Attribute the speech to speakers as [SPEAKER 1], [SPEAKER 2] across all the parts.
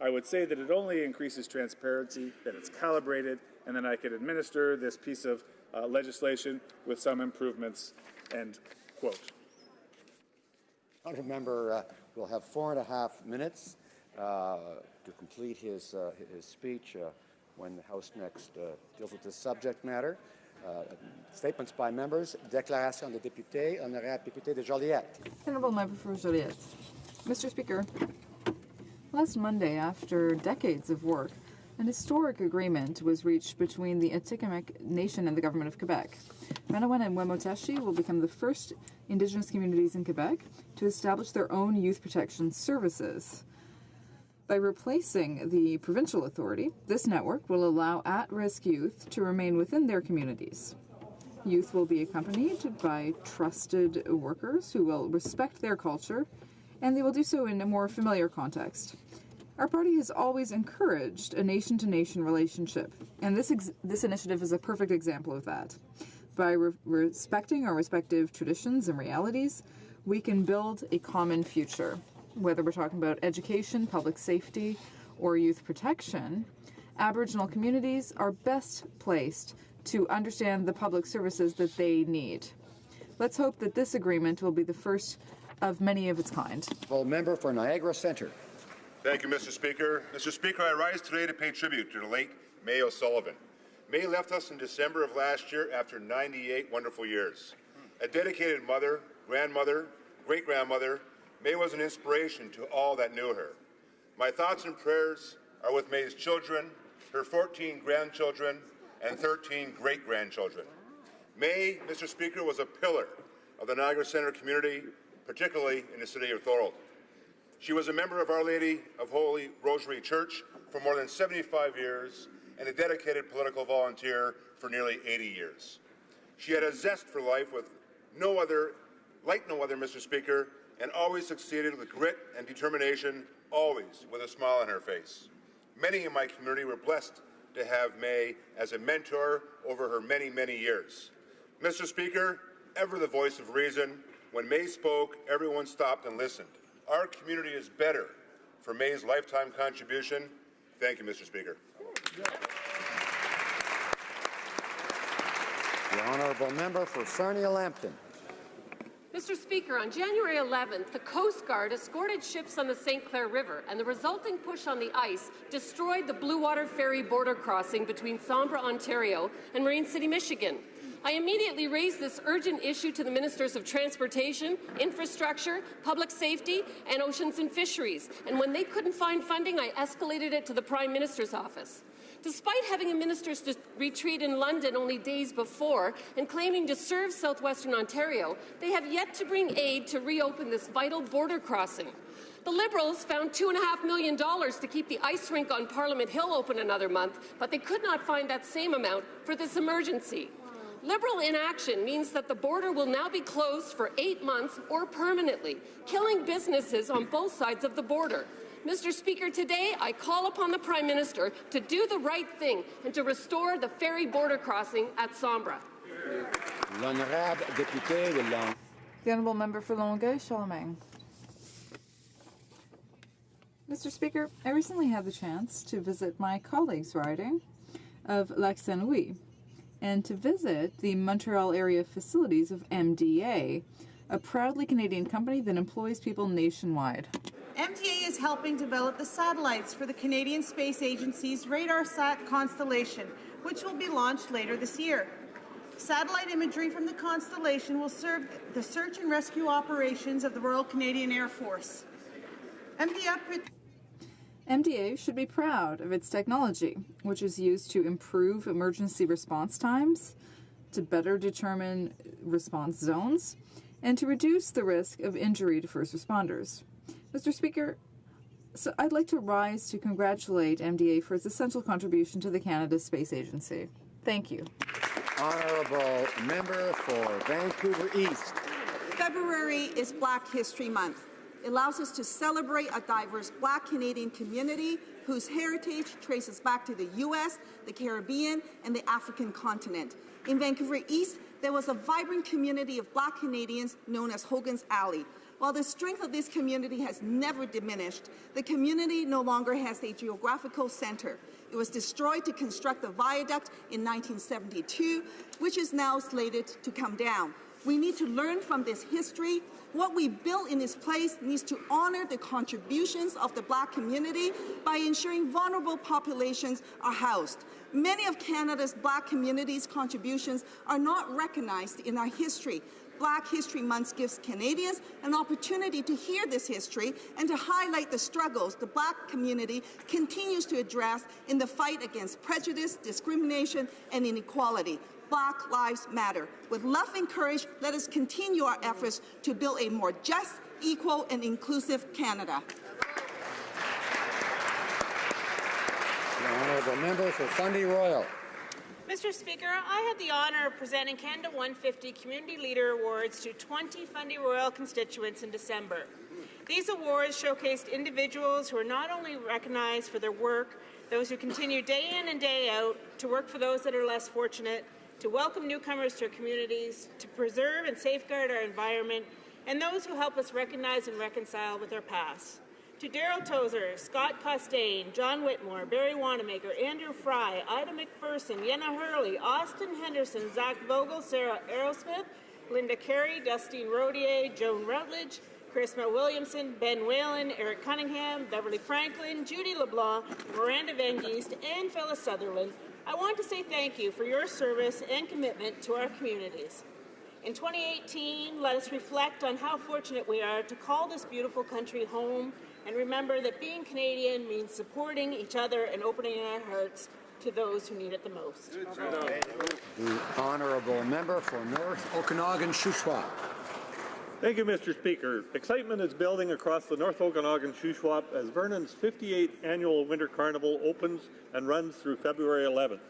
[SPEAKER 1] I would say that it only increases transparency, that it's calibrated, and then I could administer this piece of legislation with some improvements, end quote.
[SPEAKER 2] Honourable member will have 4.5 minutes to complete his speech when the House next deals with this subject matter. Statements by members. Déclaration de député. Honorable député de Joliette.
[SPEAKER 3] Honourable member for Joliette. Mr. Speaker, last Monday, after decades of work, an historic agreement was reached between the Atikamekw Nation and the Government of Quebec. Manawan and Wemoteshi will become the first Indigenous communities in Quebec to establish their own youth protection services. By replacing the provincial authority, this network will allow at-risk youth to remain within their communities. Youth will be accompanied by trusted workers who will respect their culture, and they will do so in a more familiar context. Our party has always encouraged a nation-to-nation relationship, and this initiative is a perfect example of that. By respecting our respective traditions and realities, we can build a common future. Whether we're talking about education, public safety, or youth protection, Aboriginal communities are best placed to understand the public services that they need. Let's hope that this agreement will be the first of many of its kind.
[SPEAKER 2] Full member for Niagara Centre.
[SPEAKER 4] Thank you, Mr. Speaker. Mr. Speaker, I rise today to pay tribute to the late May O'Sullivan. May left us in December of last year after 98 wonderful years. A dedicated mother, grandmother, great-grandmother, May was an inspiration to all that knew her. My thoughts and prayers are with May's children, her 14 grandchildren, and 13 great-grandchildren. May, Mr. Speaker, was a pillar of the Niagara Centre community, particularly in the city of Thorold. She was a member of Our Lady of Holy Rosary Church for more than 75 years and a dedicated political volunteer for nearly 80 years. She had a zest for life with like no other, Mr. Speaker, and always succeeded with grit and determination, always with a smile on her face. Many in my community were blessed to have May as a mentor over her many, many years. Mr. Speaker, ever the voice of reason, when May spoke, everyone stopped and listened. Our community is better for May's lifetime contribution. Thank you, Mr. Speaker.
[SPEAKER 2] The honourable member for Sarnia-Lambton.
[SPEAKER 5] Mr. Speaker, on January 11th, the Coast Guard escorted ships on the St. Clair River, and the resulting push on the ice destroyed the Blue Water Ferry border crossing between Sombra, Ontario, and Marine City, Michigan. I immediately raised this urgent issue to the Ministers of Transportation, Infrastructure, Public Safety, and Oceans and Fisheries, and when they couldn't find funding, I escalated it to the Prime Minister's office. Despite having a minister's retreat in London only days before and claiming to serve southwestern Ontario, they have yet to bring aid to reopen this vital border crossing. The Liberals found $2.5 million to keep the ice rink on Parliament Hill open another month, but they could not find that same amount for this emergency. Liberal inaction means that the border will now be closed for 8 months or permanently, killing businesses on both sides of the border. Mr. Speaker, today I call upon the Prime Minister to do the right thing and to restore the ferry border crossing at Sombra.
[SPEAKER 2] L'honorable député de Longueuil.
[SPEAKER 3] The honourable member for Longueuil-Charlemagne. Mr. Speaker, I recently had the chance to visit my colleagues' riding of Lac Saint Louis and to visit the Montreal area facilities of MDA, a proudly Canadian company that employs people nationwide.
[SPEAKER 6] MDA is helping develop the satellites for the Canadian Space Agency's RadarSat constellation, which will be launched later this year. Satellite imagery from the constellation will serve the search and rescue operations of the Royal Canadian Air Force.
[SPEAKER 3] MDA should be proud of its technology, which is used to improve emergency response times, to better determine response zones, and to reduce the risk of injury to first responders. Mr. Speaker, so I'd like to rise to congratulate MDA for its essential contribution to the Canada Space Agency. Thank you.
[SPEAKER 2] Honourable member for Vancouver East.
[SPEAKER 7] February is Black History Month. It allows us to celebrate a diverse Black Canadian community whose heritage traces back to the U.S., the Caribbean, and the African continent. In Vancouver East, there was a vibrant community of Black Canadians known as Hogan's Alley. While the strength of this community has never diminished, the community no longer has a geographical center. It was destroyed to construct the viaduct in 1972, which is now slated to come down. We need to learn from this history. What we built in its place needs to honor the contributions of the Black community by ensuring vulnerable populations are housed. Many of Canada's Black community's contributions are not recognized in our history. Black History Month gives Canadians an opportunity to hear this history and to highlight the struggles the Black community continues to address in the fight against prejudice, discrimination, and inequality. Black Lives Matter. With love and courage, let us continue our efforts to build a more just, equal, and inclusive Canada.
[SPEAKER 2] The honourable member for Fundy Royal.
[SPEAKER 8] Mr. Speaker, I had the honour of presenting Canada 150 Community Leader Awards to 20 Fundy Royal constituents in December. These awards showcased individuals who are not only recognized for their work, those who continue day in and day out to work for those that are less fortunate, to welcome newcomers to our communities, to preserve and safeguard our environment, and those who help us recognize and reconcile with our past. To Darrell Tozer, Scott Costain, John Whitmore, Barry Wanamaker, Andrew Fry, Ida McPherson, Yenna Hurley, Austin Henderson, Zach Vogel, Sarah Aerosmith, Linda Carey, Dustine Rodier, Joan Rutledge, Chrisma Williamson, Ben Whalen, Eric Cunningham, Beverly Franklin, Judy LeBlanc, Miranda Van Geest, and Phyllis Sutherland, I want to say thank you for your service and commitment to our communities. In 2018, let us reflect on how fortunate we are to call this beautiful country home, and remember that being Canadian means supporting each other and opening our hearts to those who need it the most.
[SPEAKER 2] The honourable member for North Okanagan-Shuswap.
[SPEAKER 9] Thank you, Mr. Speaker. Excitement is building across the North Okanagan-Shuswap as Vernon's 58th annual Winter Carnival opens and runs through February 11th.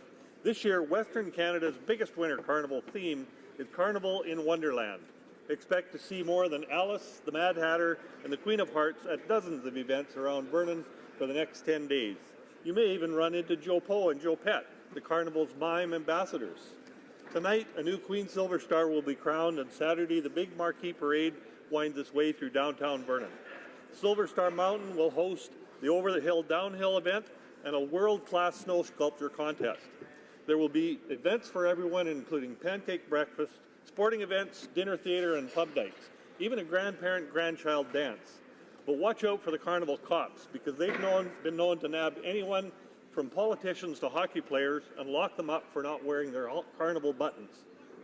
[SPEAKER 9] This year, Western Canada's biggest Winter Carnival theme is Carnival in Wonderland. Expect to see more than Alice, the Mad Hatter, and the Queen of Hearts at dozens of events around Vernon for the next 10 days. You may even run into Joe Poe and Joe Pett, the Carnival's mime ambassadors. Tonight, a new Queen Silver Star will be crowned, and Saturday, the big marquee parade winds its way through downtown Vernon. Silver Star Mountain will host the Over the Hill Downhill event and a world-class snow sculpture contest. There will be events for everyone, including pancake breakfast, sporting events, dinner theatre, and pub nights, even a grandparent-grandchild dance. But watch out for the carnival cops, because they've been known to nab anyone from politicians to hockey players and lock them up for not wearing their carnival buttons.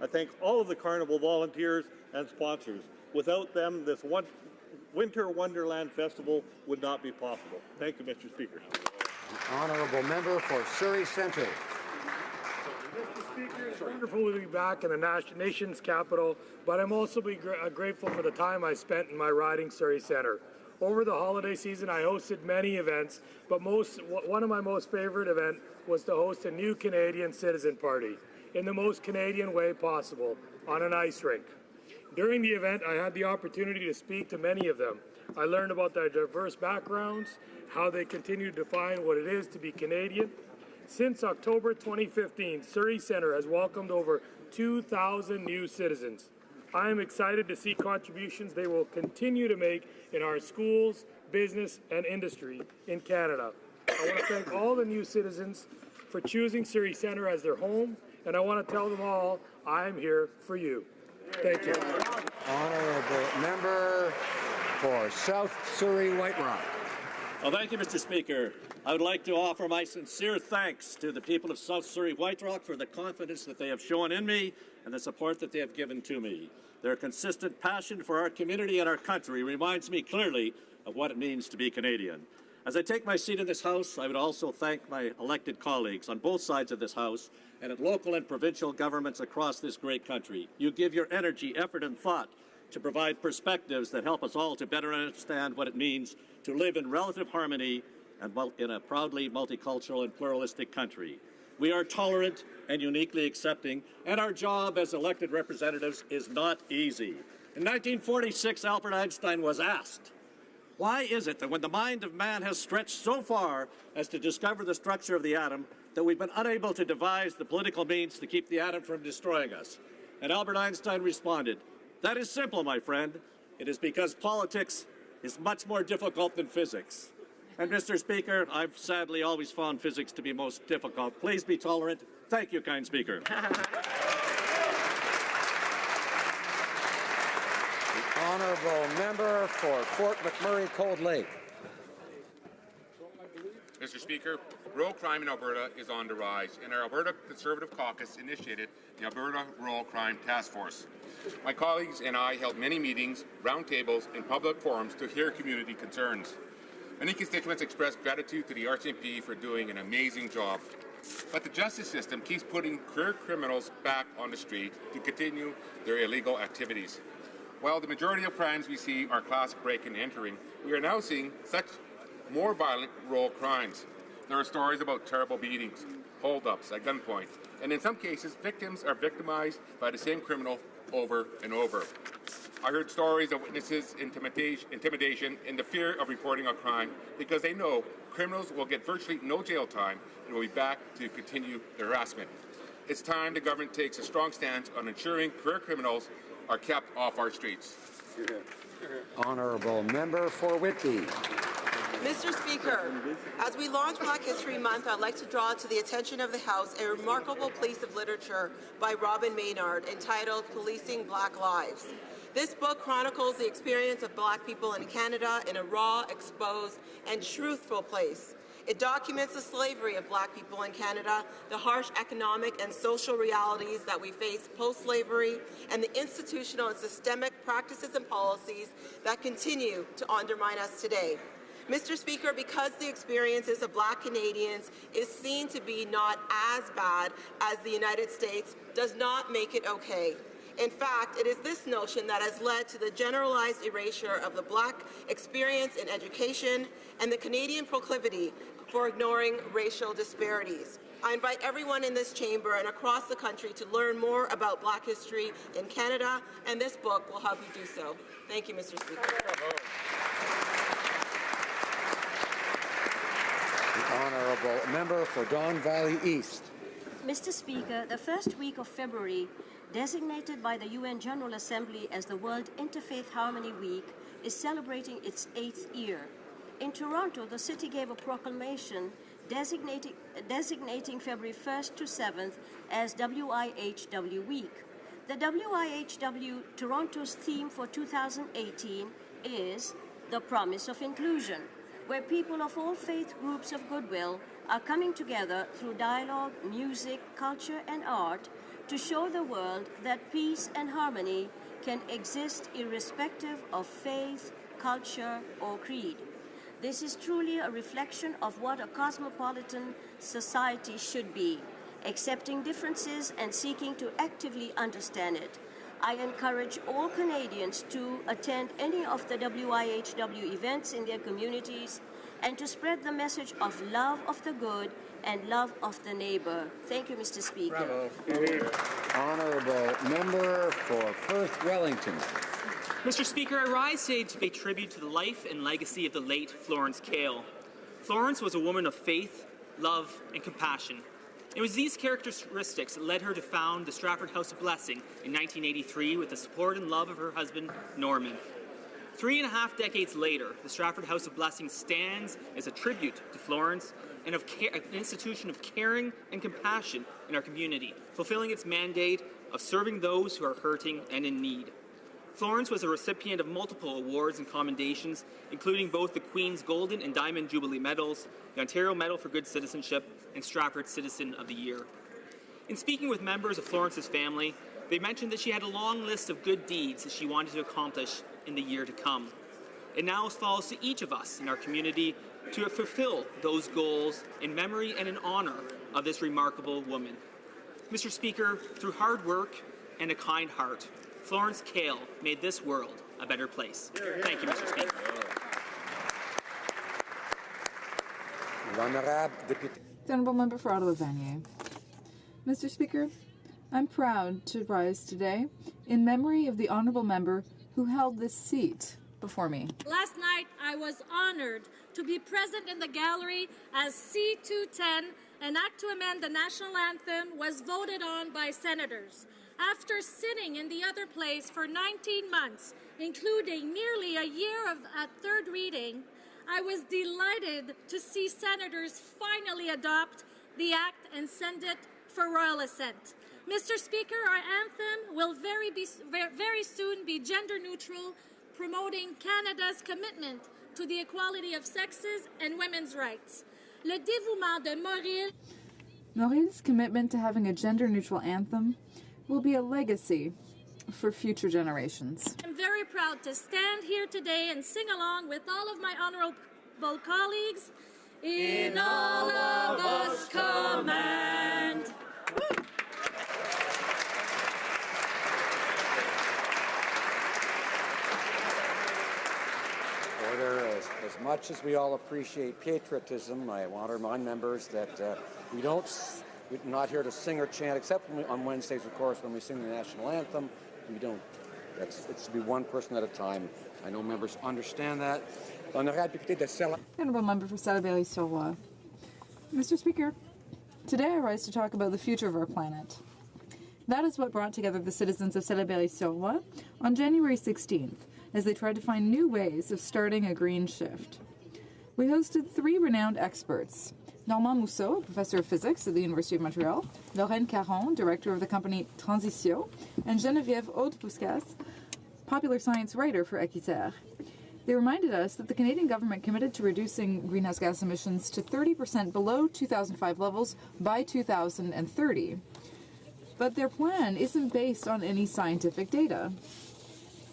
[SPEAKER 9] I thank all of the carnival volunteers and sponsors. Without them, this Winter Wonderland Festival would not be possible. Thank you, Mr. Speaker.
[SPEAKER 2] The honourable member for Surrey Centre.
[SPEAKER 10] Mr. Speaker, it's wonderful to be back in the nation's capital, but I'm also grateful for the time I spent in my riding Surrey Centre. Over the holiday season, I hosted many events, but one of my most favorite events was to host a new Canadian citizen party in the most Canadian way possible on an ice rink. During the event, I had the opportunity to speak to many of them. I learned about their diverse backgrounds, how they continue to define what it is to be Canadian. Since October 2015, Surrey Centre has welcomed over 2,000 new citizens. I am excited to see contributions they will continue to make in our schools, business, and industry in Canada. I want to thank all the new citizens for choosing Surrey Centre as their home, and I want to tell them all, I am here for you. Thank you.
[SPEAKER 2] Honourable member for South Surrey White Rock.
[SPEAKER 11] Well, thank you, Mr. Speaker. I would like to offer my sincere thanks to the people of South Surrey White Rock for the confidence that they have shown in me and the support that they have given to me. Their consistent passion for our community and our country reminds me clearly of what it means to be Canadian. As I take my seat in this House, I would also thank my elected colleagues on both sides of this House and at local and provincial governments across this great country. You give your energy, effort, and thought to provide perspectives that help us all to better understand what it means to live in relative harmony and in a proudly multicultural and pluralistic country. We are tolerant and uniquely accepting, and our job as elected representatives is not easy. In 1946, Albert Einstein was asked, why is it that when the mind of man has stretched so far as to discover the structure of the atom, that we've been unable to devise the political means to keep the atom from destroying us? And Albert Einstein responded, that is simple, my friend. It is because politics is much more difficult than physics. And Mr. Speaker, I've sadly always found physics to be most difficult. Please be tolerant. Thank you, kind Speaker.
[SPEAKER 2] The honourable member for Fort McMurray Cold Lake.
[SPEAKER 12] Mr. Speaker, rural crime in Alberta is on the rise, and our Alberta Conservative Caucus initiated the Alberta Rural Crime Task Force. My colleagues and I held many meetings, roundtables, and public forums to hear community concerns. Many constituents expressed gratitude to the RCMP for doing an amazing job. But the justice system keeps putting career criminals back on the street to continue their illegal activities. While the majority of crimes we see are classic break and entering, we are now seeing such more violent rural crimes. There are stories about terrible beatings, hold-ups at gunpoint, and in some cases, victims are victimized by the same criminal over and over. I heard stories of witnesses' intimidation and the fear of reporting a crime because they know criminals will get virtually no jail time and will be back to continue their harassment. It's time the government takes a strong stance on ensuring career criminals are kept off our streets.
[SPEAKER 2] Honourable member for Whitby.
[SPEAKER 13] Mr. Speaker, as we launch Black History Month, I'd like to draw to the attention of the House a remarkable piece of literature by Robin Maynard entitled Policing Black Lives. This book chronicles the experience of Black people in Canada in a raw, exposed, and truthful place. It documents the slavery of Black people in Canada, the harsh economic and social realities that we face post-slavery, and the institutional and systemic practices and policies that continue to undermine us today. Mr. Speaker, because the experiences of Black Canadians is seen to be not as bad as the United States does not make it okay. In fact, it is this notion that has led to the generalized erasure of the Black experience in education and the Canadian proclivity for ignoring racial disparities. I invite everyone in this chamber and across the country to learn more about Black history in Canada, and this book will help you do so. Thank you, Mr. Speaker.
[SPEAKER 2] The honourable member for Don Valley East.
[SPEAKER 14] Mr. Speaker, the first week of February, designated by the UN General Assembly as the World Interfaith Harmony Week, is celebrating its 8th year. In Toronto, the city gave a proclamation designating February 1st to 7th as WIHW Week. The WIHW Toronto's theme for 2018 is The Promise of Inclusion, where people of all faith groups of goodwill are coming together through dialogue, music, culture, and art to show the world that peace and harmony can exist irrespective of faith, culture, or creed. This is truly a reflection of what a cosmopolitan society should be, accepting differences and seeking to actively understand it. I encourage all Canadians to attend any of the WIHW events in their communities and to spread the message of love of the good and love of the neighbor. Thank you, Mr. Speaker.
[SPEAKER 2] Bravo. Honourable member for Perth Wellington.
[SPEAKER 15] Mr. Speaker, I rise today to pay tribute to the life and legacy of the late Florence Kale. Florence was a woman of faith, love, and compassion. It was these characteristics that led her to found the Stratford House of Blessing in 1983 with the support and love of her husband, Norman. 3.5 decades later, the Stratford House of Blessing stands as a tribute to Florence and an institution of caring and compassion in our community, fulfilling its mandate of serving those who are hurting and in need. Florence was a recipient of multiple awards and commendations, including both the Queen's Golden and Diamond Jubilee Medals, the Ontario Medal for Good Citizenship, and Stratford Citizen of the Year. In speaking with members of Florence's family, they mentioned that she had a long list of good deeds that she wanted to accomplish in the year to come. It now falls to each of us in our community to fulfill those goals in memory and in honor of this remarkable woman. Mr. Speaker, through hard work and a kind heart, Florence Kale made this world a better place. Thank you, Mr. Speaker.
[SPEAKER 3] The Honourable Member for Ottawa Vanier. Mr. Speaker, I'm proud to rise today in memory of the Honourable Member who held this seat before me.
[SPEAKER 16] Last night, I was honoured to be present in the gallery as C-210, an act to amend the national anthem, was voted on by senators. After sitting in the other place for 19 months, including nearly a year at third reading, I was delighted to see senators finally adopt the act and send it for royal assent. Mr. Speaker, our anthem will very soon be gender neutral, promoting Canada's commitment to the equality of sexes and women's rights. Le dévouement de
[SPEAKER 3] Maureen's commitment to having a gender-neutral anthem will be a legacy for future generations.
[SPEAKER 16] I'm very proud to stand here today and sing along with all of my honorable colleagues. In all of us command.
[SPEAKER 2] Order. As much as we all appreciate patriotism, I want to remind members that we're not here to sing or chant, except on Wednesdays, of course, when we sing the national anthem. We don't. It's to be one person at a time. I know members understand that.
[SPEAKER 3] Honourable Member for Salaberry-sur-Roi. Mr. Speaker, today I rise to talk about the future of our planet. That is what brought together the citizens of Salaberry-sur-Roi on January 16th, as they tried to find new ways of starting a green shift. We hosted 3 renowned experts: Normand Mousseau, professor of physics at the University of Montreal, Lorraine Caron, director of the company Transition, and Geneviève Aude-Puskas, popular science writer for Équiterre. They reminded us that the Canadian government committed to reducing greenhouse gas emissions to 30% below 2005 levels by 2030. But their plan isn't based on any scientific data.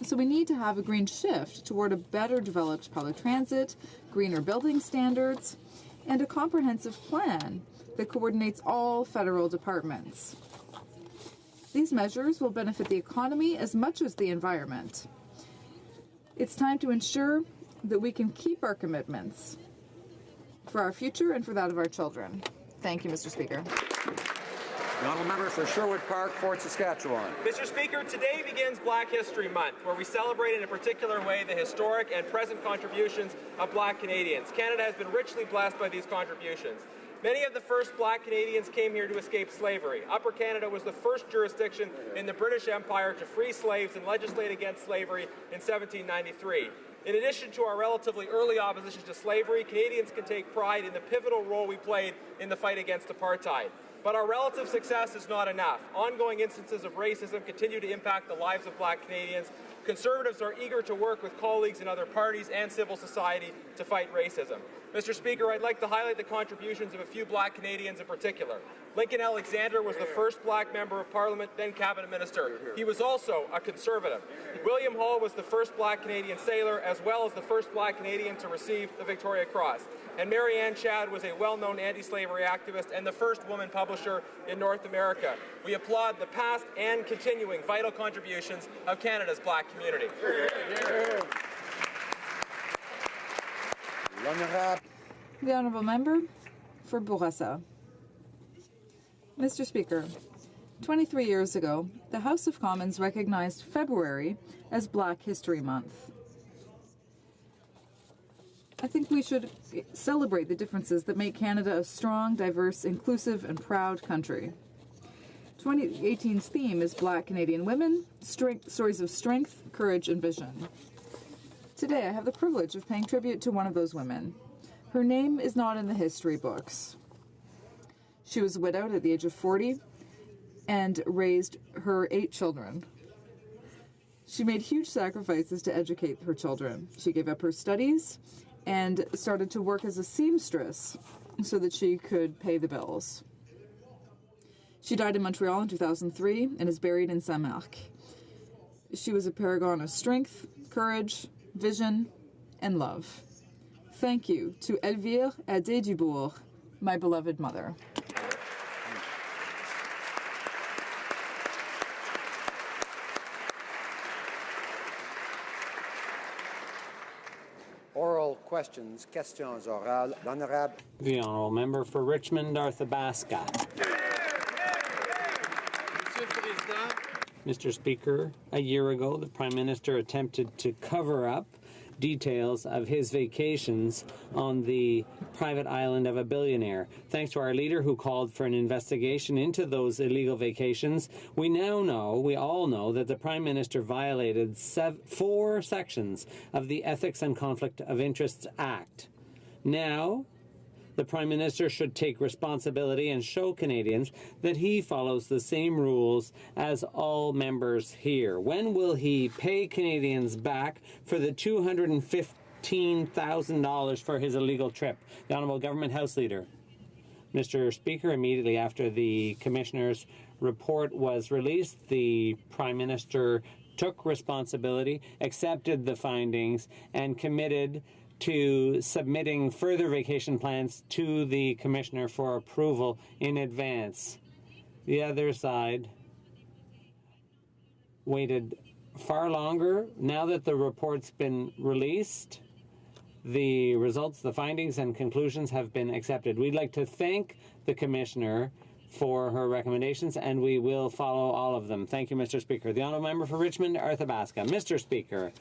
[SPEAKER 3] So we need to have a green shift toward a better developed public transit, greener building standards, and a comprehensive plan that coordinates all federal departments. These measures will benefit the economy as much as the environment. It's time to ensure that we can keep our commitments for our future and for that of our children. Thank you, Mr. Speaker.
[SPEAKER 2] The honourable member for Sherwood Park, Fort Saskatchewan.
[SPEAKER 17] Mr. Speaker, today begins Black History Month, where we celebrate in a particular way the historic and present contributions of Black Canadians. Canada has been richly blessed by these contributions. Many of the first Black Canadians came here to escape slavery. Upper Canada was the first jurisdiction in the British Empire to free slaves and legislate against slavery in 1793. In addition to our relatively early opposition to slavery, Canadians can take pride in the pivotal role we played in the fight against apartheid. But our relative success is not enough. Ongoing instances of racism continue to impact the lives of Black Canadians. Conservatives are eager to work with colleagues in other parties and civil society to fight racism. Mr. Speaker, I'd like to highlight the contributions of a few Black Canadians in particular. Lincoln Alexander was the first Black member of Parliament, then Cabinet Minister. He was also a Conservative. William Hall was the first Black Canadian sailor, as well as the first Black Canadian to receive the Victoria Cross. And Mary Ann Chad was a well-known anti-slavery activist and the first woman publisher in North America. We applaud the past and continuing vital contributions of Canada's Black community.
[SPEAKER 3] The Honourable Member for Bourassa. Mr. Speaker, 23 years ago, the House of Commons recognized February as Black History Month. I think we should celebrate the differences that make Canada a strong, diverse, inclusive, and proud country. 2018's theme is Black Canadian Women, Stories of Strength, Courage, and Vision. Today, I have the privilege of paying tribute to one of those women. Her name is not in the history books. She was widowed at the age of 40 and raised her 8 children. She made huge sacrifices to educate her children. She gave up her studies and started to work as a seamstress so that she could pay the bills. She died in Montreal in 2003 and is buried in Saint-Marc. She was a paragon of strength, courage, vision, and love. Thank you to Elvire Adé-Dubourg, my beloved mother.
[SPEAKER 2] Oral questions, questions orales. L'honorable.
[SPEAKER 18] The Honourable Member for Richmond, Arthabaska. Mr. Speaker, a year ago, the Prime Minister attempted to cover up details of his vacations on the private island of a billionaire. Thanks to our leader who called for an investigation into those illegal vacations, we all know that the Prime Minister violated 4 sections of the Ethics and Conflict of Interests Act. Now, the Prime Minister should take responsibility and show Canadians that he follows the same rules as all members here. When will he pay Canadians back for the $215,000 for his illegal trip? The Honourable Government House Leader. Mr. Speaker, immediately after the Commissioner's report was released, the Prime Minister took responsibility, accepted the findings, and committed to submitting further vacation plans to the Commissioner for approval in advance. The other side waited far longer. Now that the report's been released, the results, the findings and conclusions have been accepted. We'd like to thank the Commissioner for her recommendations, and we will follow all of them. Thank you, Mr. Speaker. The Honourable Member for Richmond, Arthabaska. Mr. Speaker,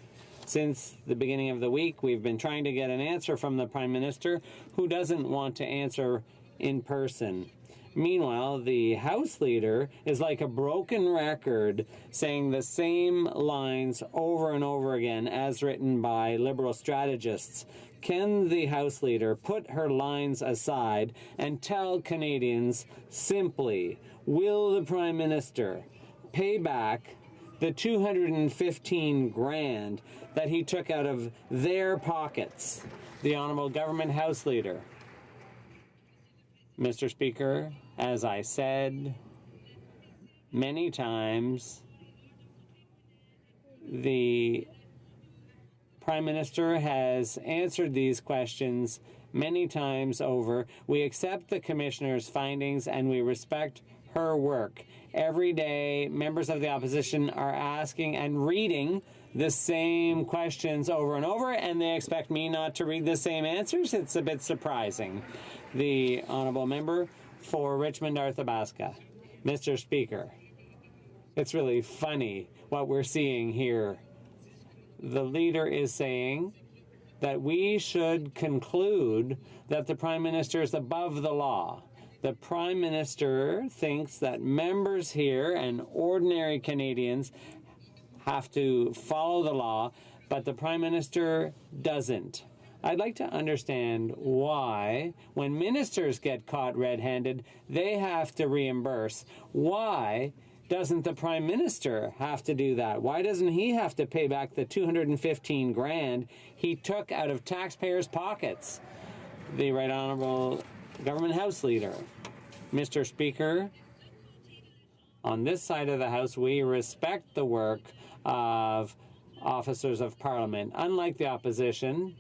[SPEAKER 18] since the beginning of the week, we've been trying to get an answer from the Prime Minister, who doesn't want to answer in person. Meanwhile, the House Leader is like a broken record, saying the same lines over and over again as written by Liberal strategists. Can the House Leader put her lines aside and tell Canadians simply, will the Prime Minister pay back the $215,000 that he took out of their pockets? The Honourable Government House Leader. Mr. Speaker, as I said many times, the Prime Minister has answered these questions many times over. We accept the Commissioner's findings and we respect her work. Every day, members of the opposition are asking and reading the same questions over and over, and they expect me not to read the same answers. It's a bit surprising. The Honourable Member for Richmond, Arthabaska. Mr. Speaker, it's really funny what we're seeing here. The Leader is saying that we should conclude that the Prime Minister is above the law. The Prime Minister thinks that members here and ordinary Canadians have to follow the law, but the Prime Minister doesn't. I'd like to understand why, when ministers get caught red-handed, they have to reimburse. Why doesn't the Prime Minister have to do that? Why doesn't he have to pay back the $215,000 he took out of taxpayers' pockets? The Right Honourable Government House Leader. Mr. Speaker, on this side of the House, we respect the work of officers of Parliament. Unlike the opposition,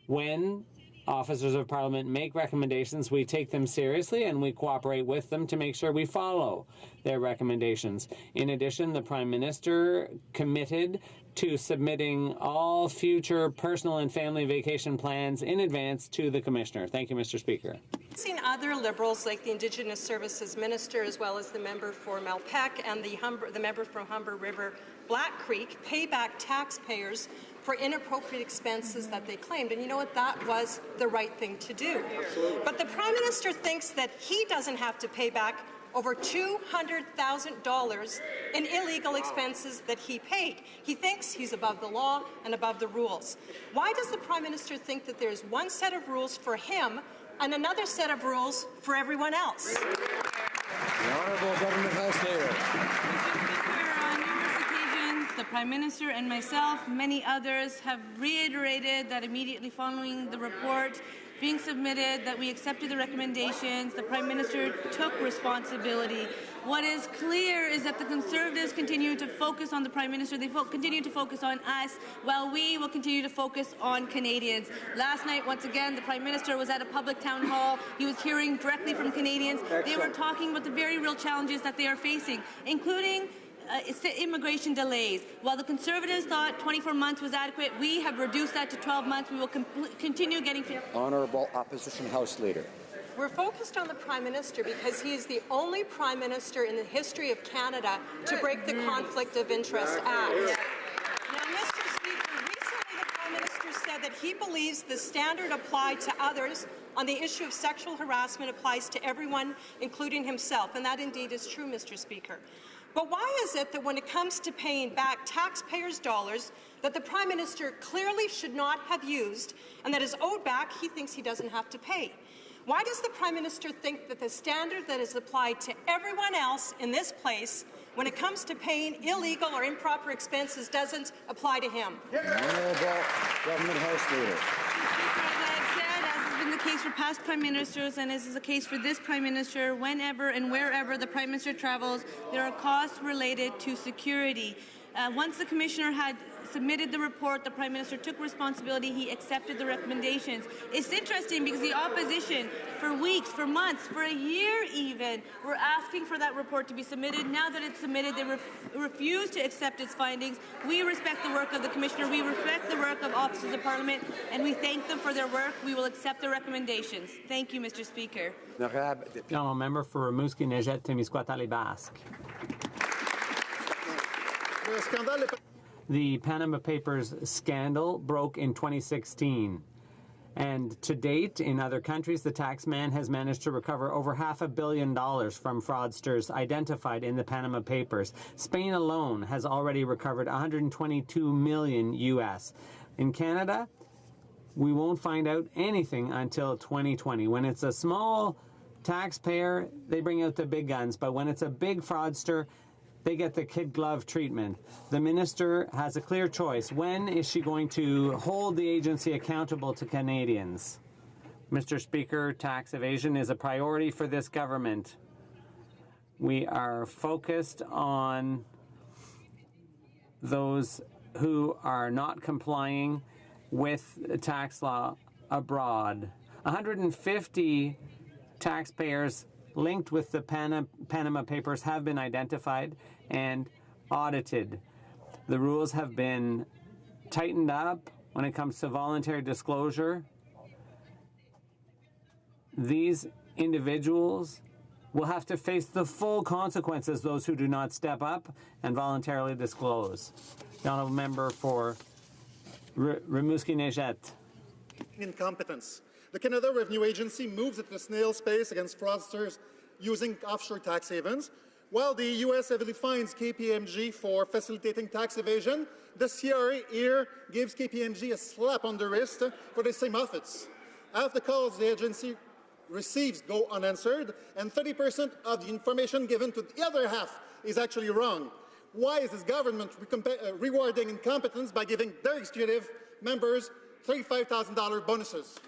[SPEAKER 18] when officers of Parliament make recommendations, we take them seriously and we cooperate with them to make sure we follow their recommendations. In addition, the Prime Minister committed to submitting all future personal and family vacation plans in advance to the Commissioner. Thank you, Mr. Speaker.
[SPEAKER 13] I've seen other Liberals, like the Indigenous Services Minister, as well as the member for Malpeque and the member from Humber River, Black Creek, pay back taxpayers for inappropriate expenses that they claimed. And you know what? That was the right thing to do. Absolutely. But the Prime Minister thinks that he doesn't have to pay back over $200,000 in illegal expenses that he paid. He thinks he's above the law and above the rules. Why does the Prime Minister think that there's one set of rules for him and another set of rules for everyone else?
[SPEAKER 2] The Honourable Government House Leader.
[SPEAKER 19] The Prime Minister and myself, many others, have reiterated that immediately following the report being submitted, that we accepted the recommendations. The Prime Minister took responsibility. What is clear is that the Conservatives continue to focus on the Prime Minister. They continue to focus on us, while we will continue to focus on Canadians. Last night, once again, the Prime Minister was at a public town hall. He was hearing directly from Canadians. Excellent. They were talking about the very real challenges that they are facing, including immigration delays. While the Conservatives thought 24 months was adequate, we have reduced that to 12 months. We will continue getting...
[SPEAKER 2] Honourable Opposition House Leader.
[SPEAKER 13] We're focused on the Prime Minister because he is the only Prime Minister in the history of Canada to break the Conflict of Interest Act. Now, Mr. Speaker,
[SPEAKER 20] that he believes the standard applied to others on the issue of sexual harassment applies to everyone, including himself, and that indeed is true, Mr. Speaker. But why is it that when it comes to paying back taxpayers' dollars that the Prime Minister clearly should not have used and that is owed back, he thinks he doesn't have to pay? Why does the Prime Minister think that the standard that is applied to everyone else in this place when it comes to paying illegal or improper expenses doesn't apply to him?
[SPEAKER 2] Honourable Government House Leader.
[SPEAKER 19] Been the case for past prime ministers, and this is the case for this prime minister. Whenever and wherever the prime minister travels, there are costs related to security. Once the commissioner had submitted the report, the prime minister took responsibility. He accepted the recommendations. It's interesting because the opposition, for weeks, for months, for a year even, were asking for that report to be submitted. Now that it's submitted, they refuse to accept its findings. We respect the work of the commissioner. We respect the work of officers of parliament, and we thank them for their work. We will accept the recommendations. Thank you, Mr. Speaker.
[SPEAKER 18] Honourable member for Rimouski-Nejet-Témiscouata-Basque. The Panama Papers scandal broke in 2016. And to date, in other countries, the taxman has managed to recover over $500 million from fraudsters identified in the Panama Papers. Spain alone has already recovered $122 million US. In Canada, we won't find out anything until 2020. When it's a small taxpayer, they bring out the big guns. But when it's a big fraudster, they get the kid glove treatment. The minister has a clear choice. When is she going to hold the agency accountable to Canadians? Mr. Speaker, tax evasion is a priority for this government. We are focused on those who are not complying with tax law abroad. 150 taxpayers linked with the Panama Papers have been identified and audited. The rules have been tightened up when it comes to voluntary disclosure. These individuals will have to face the full consequences, those who do not step up and voluntarily disclose. The honourable member for Rimouski-Nejet.
[SPEAKER 21] Incompetence. The Canada Revenue Agency moves at the snail's pace against fraudsters using offshore tax havens, while the U.S. heavily fines KPMG for facilitating tax evasion. The CRA here gives KPMG a slap on the wrist for the same offense. Half the calls the agency receives go unanswered, and 30% of the information given to the other half is actually wrong. Why is this government rewarding incompetence by giving their executive members $35,000 bonuses?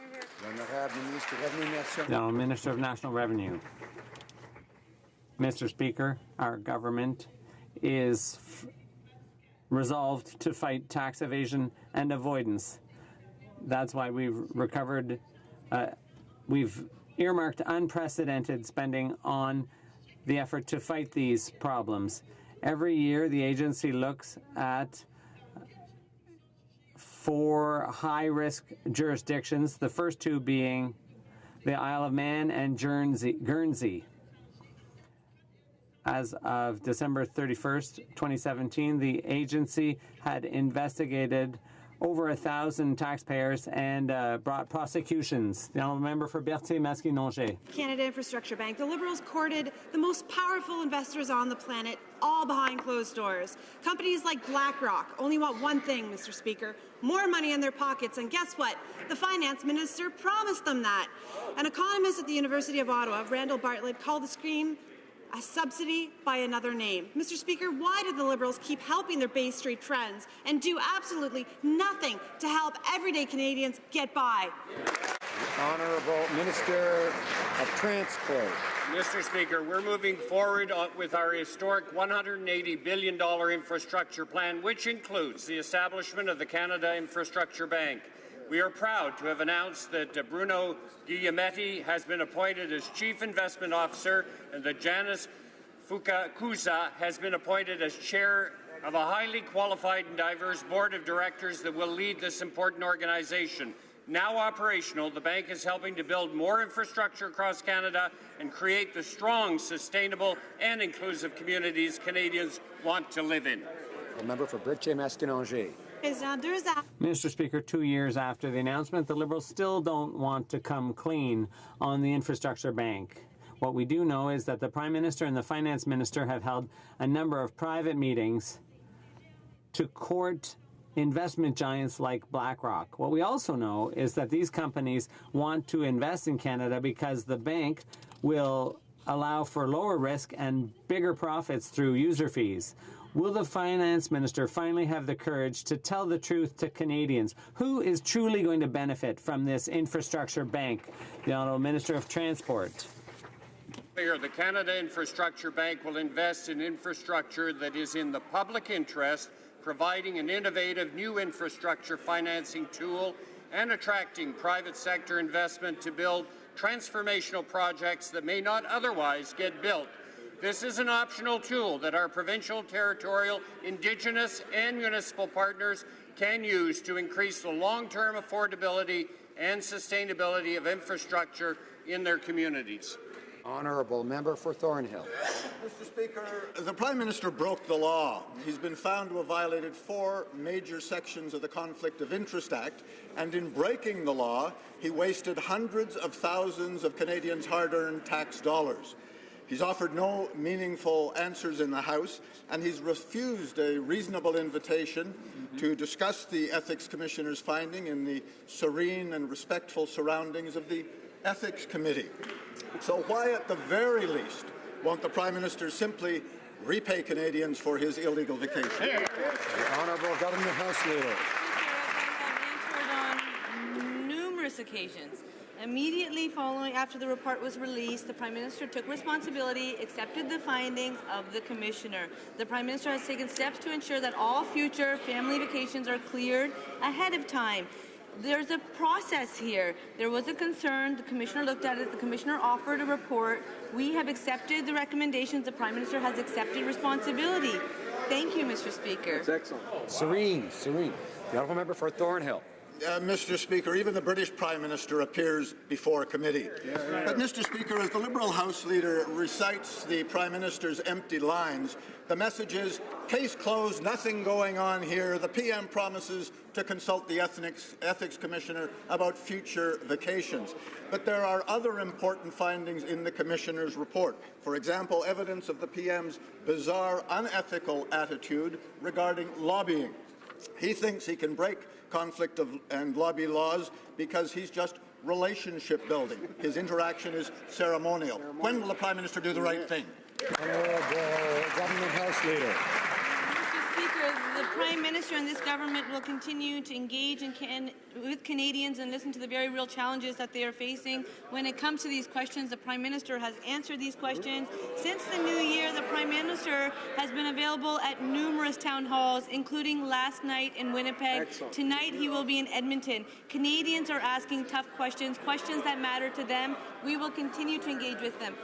[SPEAKER 18] No, Minister of National Revenue. Mr. Speaker, our government is resolved to fight tax evasion and avoidance. That's why we've we've earmarked unprecedented spending on the effort to fight these problems. Every year, the agency looks at 4 high-risk jurisdictions, the first 2 being the Isle of Man and Guernsey. As of December 31st, 2017, the agency had investigated over 1,000 taxpayers and brought prosecutions. The honourable member for Berthier-Masquinongé.
[SPEAKER 22] Canada Infrastructure Bank. The Liberals courted the most powerful investors on the planet, all behind closed doors. Companies like BlackRock only want one thing, Mr. Speaker, more money in their pockets. And guess what? The finance minister promised them that. An economist at the University of Ottawa, Randall Bartlett, called the scheme a subsidy by another name. Mr. Speaker, why do the Liberals keep helping their Bay Street friends and do absolutely nothing to help everyday Canadians get by?
[SPEAKER 2] Honourable Minister of Transport.
[SPEAKER 23] Mr. Speaker, we're moving forward with our historic $180 billion infrastructure plan, which includes the establishment of the Canada Infrastructure Bank. We are proud to have announced that Bruno Guglielmetti has been appointed as Chief Investment Officer and that Janice Fukakusa has been appointed as Chair of a highly qualified and diverse Board of Directors that will lead this important organization. Now operational, the bank is helping to build more infrastructure across Canada and create the strong, sustainable and inclusive communities Canadians want to live in.
[SPEAKER 2] The member for Berthier-Masquinongé.
[SPEAKER 18] Mr. Speaker, 2 years after the announcement, the Liberals still don't want to come clean on the infrastructure bank. What we do know is that the Prime Minister and the Finance Minister have held a number of private meetings to court investment giants like BlackRock. What we also know is that these companies want to invest in Canada because the bank will allow for lower risk and bigger profits through user fees. Will the Finance Minister finally have the courage to tell the truth to Canadians? Who is truly going to benefit from this infrastructure bank? The Honourable Minister of Transport.
[SPEAKER 23] The Canada Infrastructure Bank will invest in infrastructure that is in the public interest, providing an innovative new infrastructure financing tool and attracting private sector investment to build transformational projects that may not otherwise get built. This is an optional tool that our provincial, territorial, Indigenous and municipal partners can use to increase the long-term affordability and sustainability of infrastructure in their communities.
[SPEAKER 2] Honourable Member for Thornhill.
[SPEAKER 1] Mr. Speaker, the Prime Minister broke the law. He's been found to have violated 4 major sections of the Conflict of Interest Act, and in breaking the law, he wasted hundreds of thousands of Canadians' hard-earned tax dollars. He's offered no meaningful answers in the House, and he's refused a reasonable invitation to discuss the Ethics Commissioner's finding in the serene and respectful surroundings of the Ethics Committee. So why, at the very least, won't the Prime Minister simply repay Canadians for his illegal vacation?
[SPEAKER 2] The Honourable Government House Leader.
[SPEAKER 19] On numerous occasions. Immediately following after the report was released, the Prime Minister took responsibility, accepted the findings of the Commissioner. The Prime Minister has taken steps to ensure that all future family vacations are cleared ahead of time. There's a process here. There was a concern. The Commissioner looked at it. The Commissioner offered a report. We have accepted the recommendations. The Prime Minister has accepted responsibility. Thank you, Mr. Speaker.
[SPEAKER 2] That's excellent. Serene. The Honourable Member for Thornhill.
[SPEAKER 1] Mr. Speaker, even the British Prime Minister appears before a committee. But, Mr. Speaker, as the Liberal House Leader recites the Prime Minister's empty lines, the message is, case closed, nothing going on here. The PM promises to consult the Ethics Commissioner about future vacations. But there are other important findings in the Commissioner's report. For example, evidence of the PM's bizarre, unethical attitude regarding lobbying. He thinks he can break conflict and lobby laws because he's just relationship building. His interaction is ceremonial. When will the Prime Minister do the right thing?
[SPEAKER 2] Government House Leader.
[SPEAKER 19] Mr. Speaker, the Prime Minister and this government will continue to engage with Canadians and listen to the very real challenges that they are facing. When it comes to these questions, the Prime Minister has answered these questions. Since the new year, the Prime Minister has been available at numerous town halls, including last night in Winnipeg. Excellent. Tonight, he will be in Edmonton. Canadians are asking tough questions, questions that matter to them. We will continue to engage with them.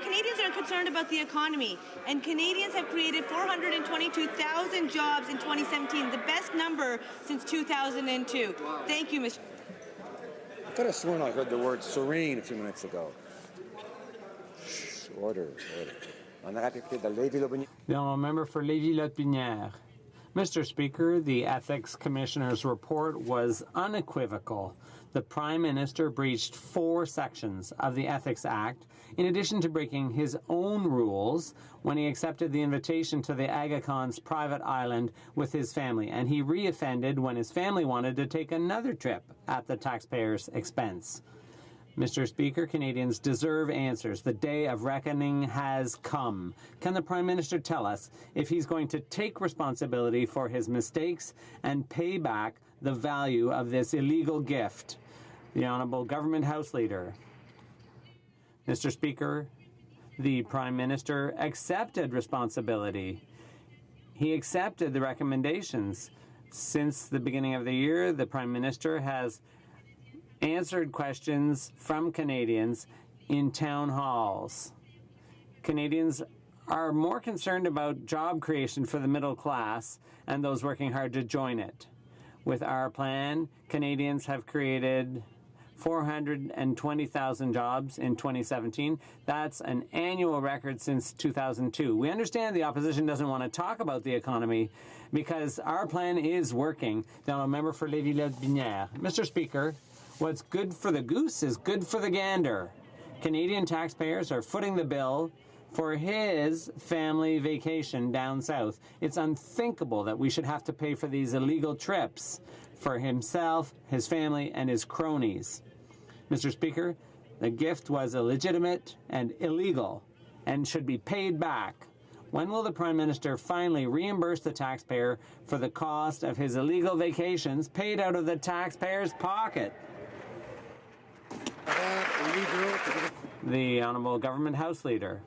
[SPEAKER 19] Canadians are concerned about the economy, and Canadians have created 422,000 jobs in 2017, the best number since 2002. Thank you, Mr.
[SPEAKER 2] I could have sworn I heard the word serene a few minutes ago. Order.
[SPEAKER 18] The Honourable Member for Lévis-Lotbinière. Mr. Speaker, the Ethics Commissioner's report was unequivocal. The Prime Minister breached 4 sections of the Ethics Act, in addition to breaking his own rules when he accepted the invitation to the Aga Khan's private island with his family, and he reoffended when his family wanted to take another trip at the taxpayers' expense. Mr. Speaker, Canadians deserve answers. The day of reckoning has come. Can the Prime Minister tell us if he's going to take responsibility for his mistakes and pay back the value of this illegal gift? The Honourable Government House Leader. Mr. Speaker, the Prime Minister accepted responsibility. He accepted the recommendations. Since the beginning of the year, the Prime Minister has answered questions from Canadians in town halls. Canadians are more concerned about job creation for the middle class and those working hard to join it. With our plan, Canadians have created 420,000 jobs in 2017. That's an annual record since 2002. We understand the opposition doesn't want to talk about the economy because our plan is working. Now, a member for Lévis-Lotbinière. Mr. Speaker, what's good for the goose is good for the gander. Canadian taxpayers are footing the bill for his family vacation down south. It's unthinkable that we should have to pay for these illegal trips for himself, his family, and his cronies. Mr. Speaker, the gift was illegitimate and illegal and should be paid back. When will the Prime Minister finally reimburse the taxpayer for the cost of his illegal vacations paid out of the taxpayer's pocket? The Honourable Government House Leader.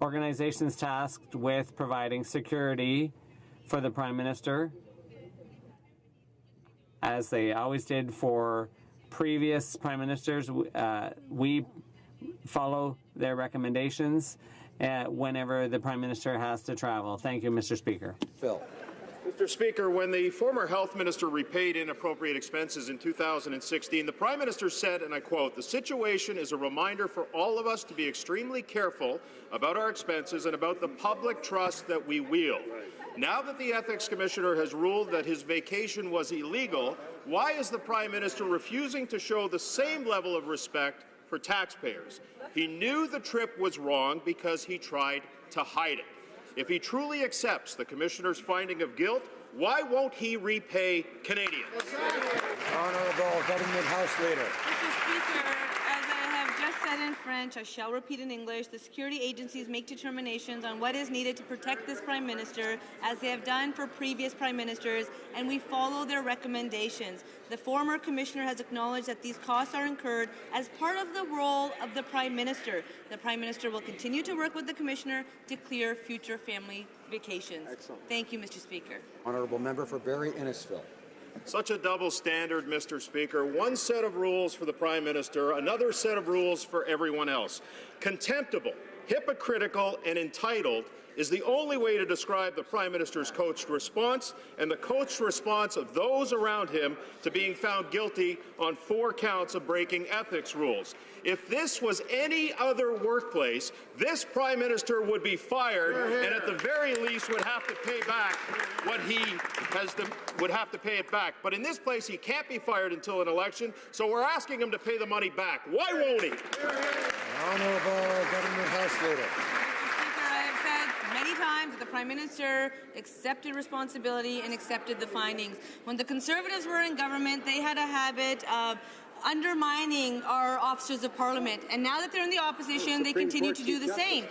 [SPEAKER 18] Organizations tasked with providing security for the Prime Minister, as they always did for previous Prime Ministers, we follow their recommendations whenever the Prime Minister has to travel. Thank you, Mr. Speaker.
[SPEAKER 2] Phil.
[SPEAKER 4] Mr. Speaker, when the former health minister repaid inappropriate expenses in 2016, the Prime Minister said, and I quote, "The situation is a reminder for all of us to be extremely careful about our expenses and about the public trust that we wield." Now that the Ethics Commissioner has ruled that his vacation was illegal, why is the Prime Minister refusing to show the same level of respect for taxpayers? He knew the trip was wrong because he tried to hide it. If he truly accepts the Commissioner's finding of guilt, why won't he repay Canadians?
[SPEAKER 2] Honourable Government House Leader.
[SPEAKER 19] Mr. Speaker, as I have just said in French, I shall repeat in English. The security agencies make determinations on what is needed to protect this Prime Minister, as they have done for previous Prime Ministers, and we follow their recommendations. The former Commissioner has acknowledged that these costs are incurred as part of the role of the Prime Minister. The Prime Minister will continue to work with the Commissioner to clear future family vacations.
[SPEAKER 2] Excellent.
[SPEAKER 19] Thank you, Mr. Speaker.
[SPEAKER 2] Honourable Member for Barrie Innisfil.
[SPEAKER 4] Such a double standard, Mr. Speaker. One set of rules for the Prime Minister, another set of rules for everyone else. Contemptible, hypocritical, and entitled is the only way to describe the Prime Minister's coached response and the coached response of those around him to being found guilty on 4 counts of breaking ethics rules. If this was any other workplace, this Prime Minister would be fired and at the very least would have to pay back what he would have to pay it back. But in this place, he can't be fired until an election, so we're asking him to pay the money back. Why won't he?
[SPEAKER 2] Honourable Government House Leader.
[SPEAKER 19] Many times that the Prime Minister accepted responsibility and accepted the findings. When the Conservatives were in government, they had a habit of undermining our officers of Parliament. And now that they're in the opposition, they continue to do the same.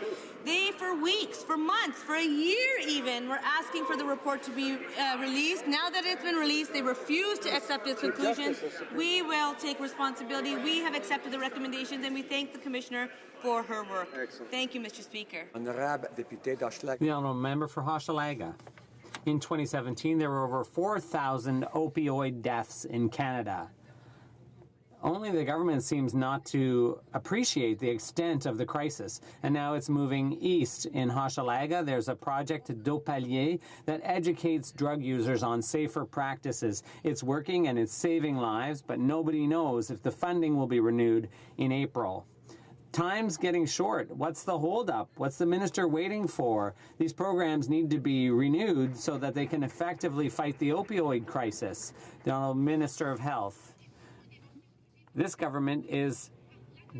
[SPEAKER 19] They, for weeks, for months, for a year even, were asking for the report to be released. Now that it's been released, they refuse to accept its conclusions. We will take responsibility. We have accepted the recommendations, and we thank the Commissioner for her work.
[SPEAKER 2] Excellent.
[SPEAKER 19] Thank you, Mr. Speaker.
[SPEAKER 2] Honourable Député d'Hochelaga.
[SPEAKER 18] The Honourable Member for Hochelaga. In 2017, there were over 4,000 opioid deaths in Canada. Only the government seems not to appreciate the extent of the crisis. And now it's moving east. In Hochelaga, there's a project, Dopalier, that educates drug users on safer practices. It's working and it's saving lives, but nobody knows if the funding will be renewed in April. Time's getting short. What's the holdup? What's the minister waiting for? These programs need to be renewed so that they can effectively fight the opioid crisis. The Honourable Minister of Health. This government is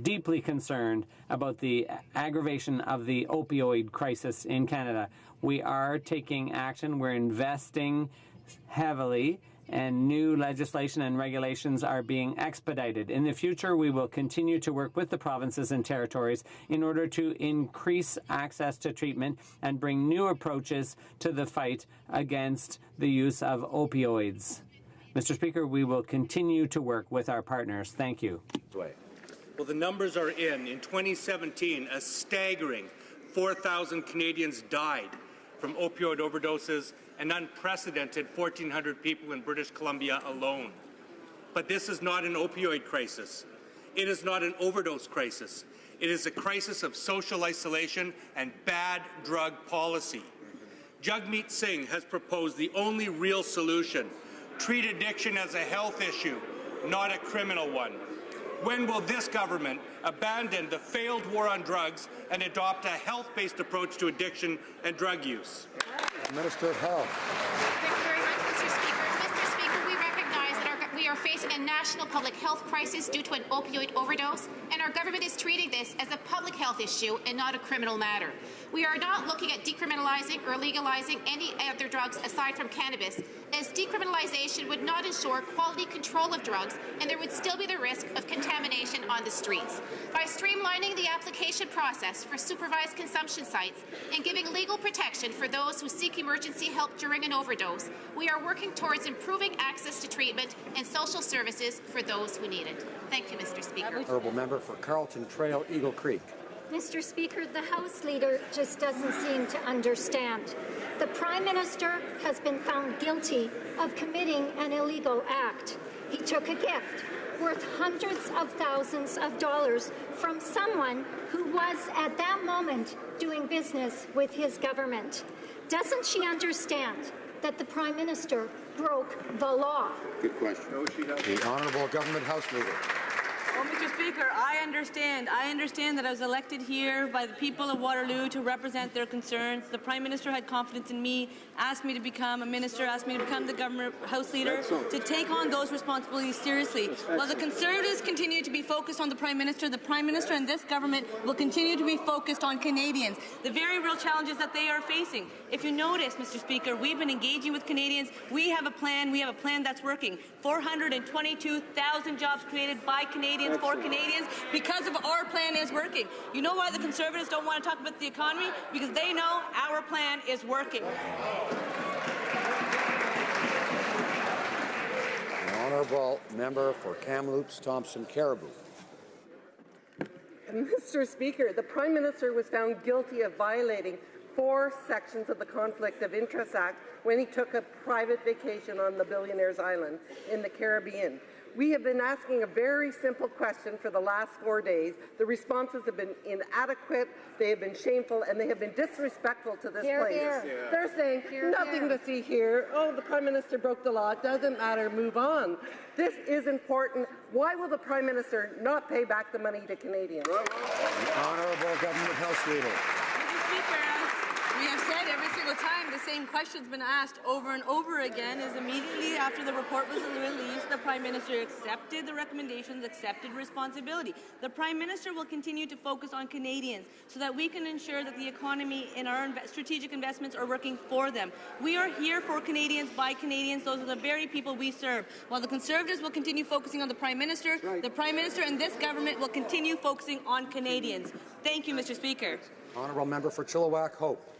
[SPEAKER 18] deeply concerned about the aggravation of the opioid crisis in Canada. We are taking action. We're investing heavily, and new legislation and regulations are being expedited. In the future, we will continue to work with the provinces and territories in order to increase access to treatment and bring new approaches to the fight against the use of opioids. Mr. Speaker, we will continue to work with our partners. Thank you.
[SPEAKER 5] Well, the numbers are in. In 2017, a staggering 4,000 Canadians died from opioid overdoses, an unprecedented 1,400 people in British Columbia alone. But this is not an opioid crisis. It is not an overdose crisis. It is a crisis of social isolation and bad drug policy. Jagmeet Singh has proposed the only real solution treat addiction as a health issue, not a criminal one? When will this government abandon the failed war on drugs and adopt a health-based approach to addiction and drug use?
[SPEAKER 2] Minister of Health.
[SPEAKER 6] Thank you very much, Mr. Speaker. Mr. Speaker, we recognize that we are facing a national public health crisis due to an opioid overdose, and our government is treating this as a public health issue and not a criminal matter. We are not looking at decriminalizing or legalizing any other drugs aside from cannabis, as decriminalization would not ensure quality control of drugs, and there would still be the risk of contamination on the streets. By streamlining the application process for supervised consumption sites and giving legal protection for those who seek emergency help during an overdose, we are working towards improving access to treatment and social services for those who need it. Thank you, Mr. Speaker.
[SPEAKER 2] Honourable Member for Carlton Trail, Eagle Creek.
[SPEAKER 7] Mr. Speaker, the House Leader just doesn't seem to understand. The Prime Minister has been found guilty of committing an illegal act. He took a gift worth hundreds of thousands of dollars from someone who was at that moment doing business with his government. Doesn't she understand that the Prime Minister broke the law?
[SPEAKER 2] Good question. No, she doesn't. The Honourable Government House Leader.
[SPEAKER 19] Well, Mr. Speaker, I understand. I understand that I was elected here by the people of Waterloo to represent their concerns. The Prime Minister had confidence in me, asked me to become a minister, asked me to become the Government House Leader, to take on those responsibilities seriously. While the Conservatives continue to be focused on the Prime Minister and this government will continue to be focused on Canadians, the very real challenges that they are facing. If you notice, Mr. Speaker, we've been engaging with Canadians. We have a plan that's working. 422,000 jobs created by Canadians for Canadians because of our plan is working. You know why the Conservatives don't want to talk about the economy? Because they know our plan is working.
[SPEAKER 2] The Honourable Member for Kamloops, Thompson Caribou.
[SPEAKER 8] Mr. Speaker, the Prime Minister was found guilty of violating 4 sections of the Conflict of Interest Act when he took a private vacation on the Billionaire's Island in the Caribbean. We have been asking a very simple question for the last 4 days. The responses have been inadequate, they have been shameful, and they have been disrespectful to this place.
[SPEAKER 7] Here.
[SPEAKER 8] They're saying, nothing to see here. Oh, the Prime Minister broke the law. It doesn't matter. Move on. This is important. Why will the Prime Minister not pay back the money to Canadians?
[SPEAKER 2] The Honourable Government House Leader.
[SPEAKER 19] Mr. Speaker, as we have said every single time, the same question's been asked over and over again, is immediately after the report was released, the Prime Minister accepted the recommendations, accepted responsibility. The Prime Minister will continue to focus on Canadians so that we can ensure that the economy and our strategic investments are working for them. We are here for Canadians, by Canadians. Those are the very people we serve. While the Conservatives will continue focusing on the Prime Minister, the Prime Minister and this government will continue focusing on Canadians. Thank you, Mr. Speaker.
[SPEAKER 2] Honourable Member for Chilliwack, Hope.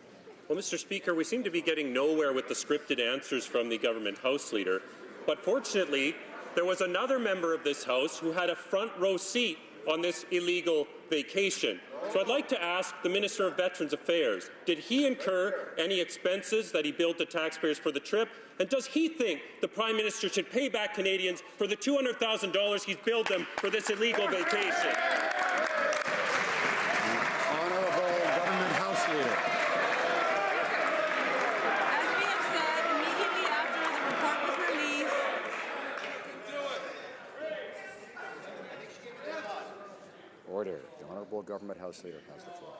[SPEAKER 24] Well, Mr. Speaker, we seem to be getting nowhere with the scripted answers from the Government House Leader. But fortunately, there was another member of this House who had a front row seat on this illegal vacation. So I'd like to ask the Minister of Veterans Affairs, did he incur any expenses that he billed to taxpayers for the trip? And does he think the Prime Minister should pay back Canadians for the $200,000 he's billed them for this illegal vacation?
[SPEAKER 2] Honourable Government House Leader. Order. The Honourable Government House Leader has the floor.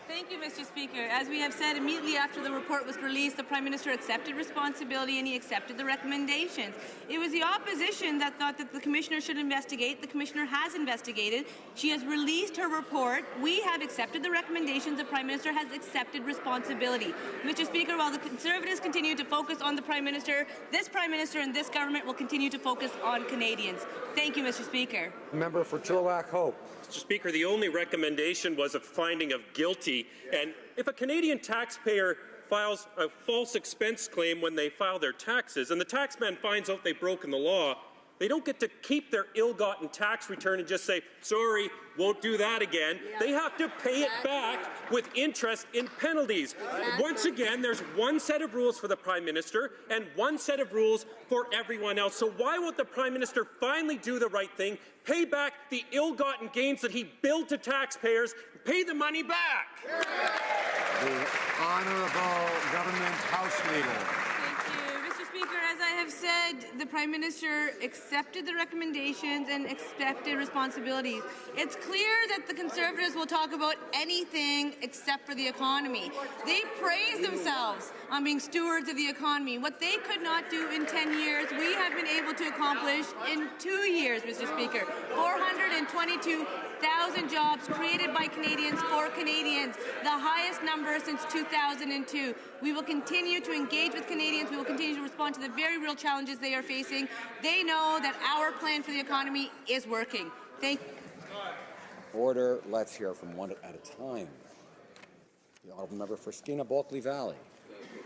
[SPEAKER 19] Thank you, Mr. Speaker. As we have said, immediately after the report was released, the Prime Minister accepted responsibility and he accepted the recommendations. It was the opposition that thought that the Commissioner should investigate. The Commissioner has investigated. She has released her report. We have accepted the recommendations. The Prime Minister has accepted responsibility. Mr. Speaker, while the Conservatives continue to focus on the Prime Minister and this government will continue to focus on Canadians. Thank you, Mr. Speaker.
[SPEAKER 2] Member for Chilliwack, Hope.
[SPEAKER 24] Mr. Speaker, the only recommendation was a finding of guilty. And if a Canadian taxpayer files a false expense claim when they file their taxes, and the taxman finds out they've broken the law, they don't get to keep their ill-gotten tax return and just say, sorry, won't do that again. Yeah. They have to pay it back with interest in penalties. Once again, there's one set of rules for the Prime Minister and one set of rules for everyone else. So why won't the Prime Minister finally do the right thing, pay back the ill-gotten gains that he billed to taxpayers, pay the money back?
[SPEAKER 2] The Honourable Government House Leader.
[SPEAKER 19] Thank you. Mr. Speaker, as I have said the Prime Minister accepted the recommendations and accepted responsibilities. It's clear that the Conservatives will talk about anything except for the economy. They praise themselves on being stewards of the economy. What they could not do in 10 years, we have been able to accomplish in 2 years, Mr. Speaker. 422,000 jobs created by Canadians for Canadians, the highest number since 2002. We will continue to engage with Canadians. We will continue to respond to the very real challenges they are facing. They know that our plan for the economy is working. Thank you.
[SPEAKER 2] Order. Let's hear from one at a time. The honourable member for Skeena-Bulkley Valley.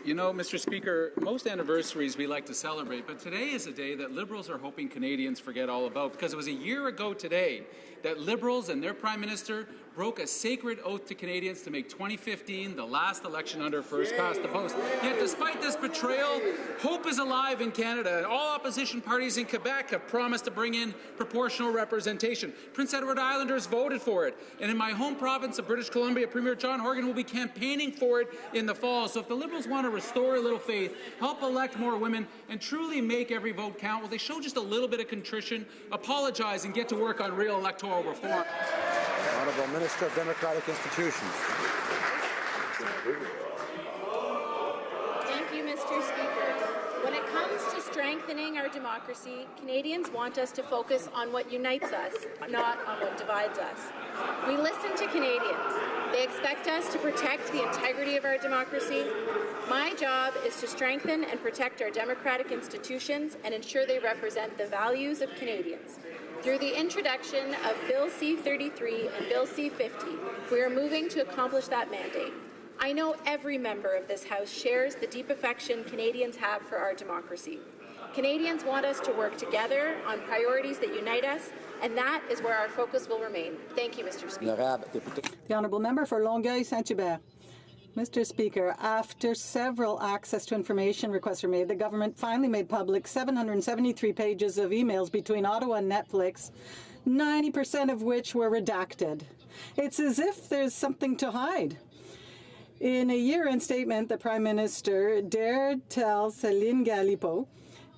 [SPEAKER 9] You know, Mr. Speaker, most anniversaries we like to celebrate, but today is a day that Liberals are hoping Canadians forget all about, because it was a year ago today that Liberals and their Prime Minister broke a sacred oath to Canadians to make 2015 the last election under first past the post. Yet despite this betrayal, hope is alive in Canada. All opposition parties in Quebec have promised to bring in proportional representation. Prince Edward Islanders voted for it. And in my home province of British Columbia, Premier John Horgan will be campaigning for it in the fall. So if the Liberals want to restore a little faith, help elect more women, and truly make every vote count, will they show just a little bit of contrition, apologize, and get to work on real electoral reform?
[SPEAKER 2] Honourable Minister of Democratic Institutions.
[SPEAKER 10] Thank you, Mr. Speaker. When it comes to strengthening our democracy, Canadians want us to focus on what unites us, not on what divides us. We listen to Canadians. They expect us to protect the integrity of our democracy. My job is to strengthen and protect our democratic institutions and ensure they represent the values of Canadians. Through the introduction of Bill C-33 and Bill C-50, we are moving to accomplish that mandate. I know every member of this House shares the deep affection Canadians have for our democracy. Canadians want us to work together on priorities that unite us, and that is where our focus will remain. Thank you, Mr. Speaker.
[SPEAKER 11] The Honourable Member for Longueuil-Saint-Hubert. Mr. Speaker, after several access to information requests were made, the government finally made public 773 pages of emails between Ottawa and Netflix, 90% of which were redacted. It's as if there's something to hide. In a year-end statement, the Prime Minister dared tell Céline Galipo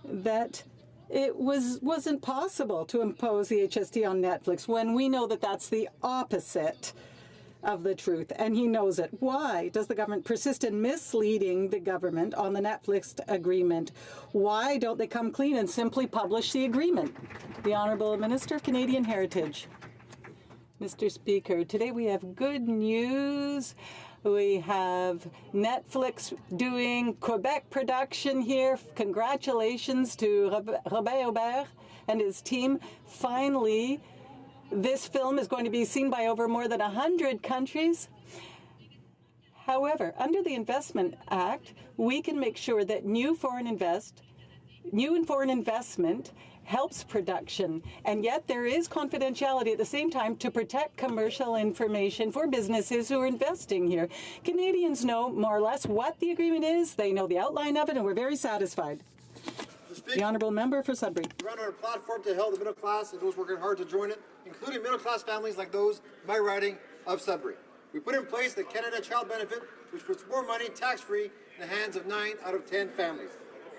[SPEAKER 11] that it wasn't possible to impose the HST on Netflix, when we know that that's the opposite of the truth, and he knows it. Why does the government persist in misleading the government on the Netflix agreement? Why don't they come clean and simply publish the agreement? The Honourable Minister of Canadian Heritage. Mr. Speaker, today we have good news. We have Netflix doing Quebec production here. Congratulations to Robert Aubert and his team. Finally, this film is going to be seen by over more than 100 countries. However, under the Investment Act, we can make sure that new and foreign investment helps production, and yet there is confidentiality at the same time to protect commercial information for businesses who are investing here. Canadians know more or less what the agreement is, they know the outline of it, and we're very satisfied. The Honourable Member for Sudbury.
[SPEAKER 12] We run on a platform to help the middle class and those working hard to join it, including middle class families like those in my riding of Sudbury. We put in place the Canada Child Benefit, which puts more money tax-free in the hands of 9 out of 10 families.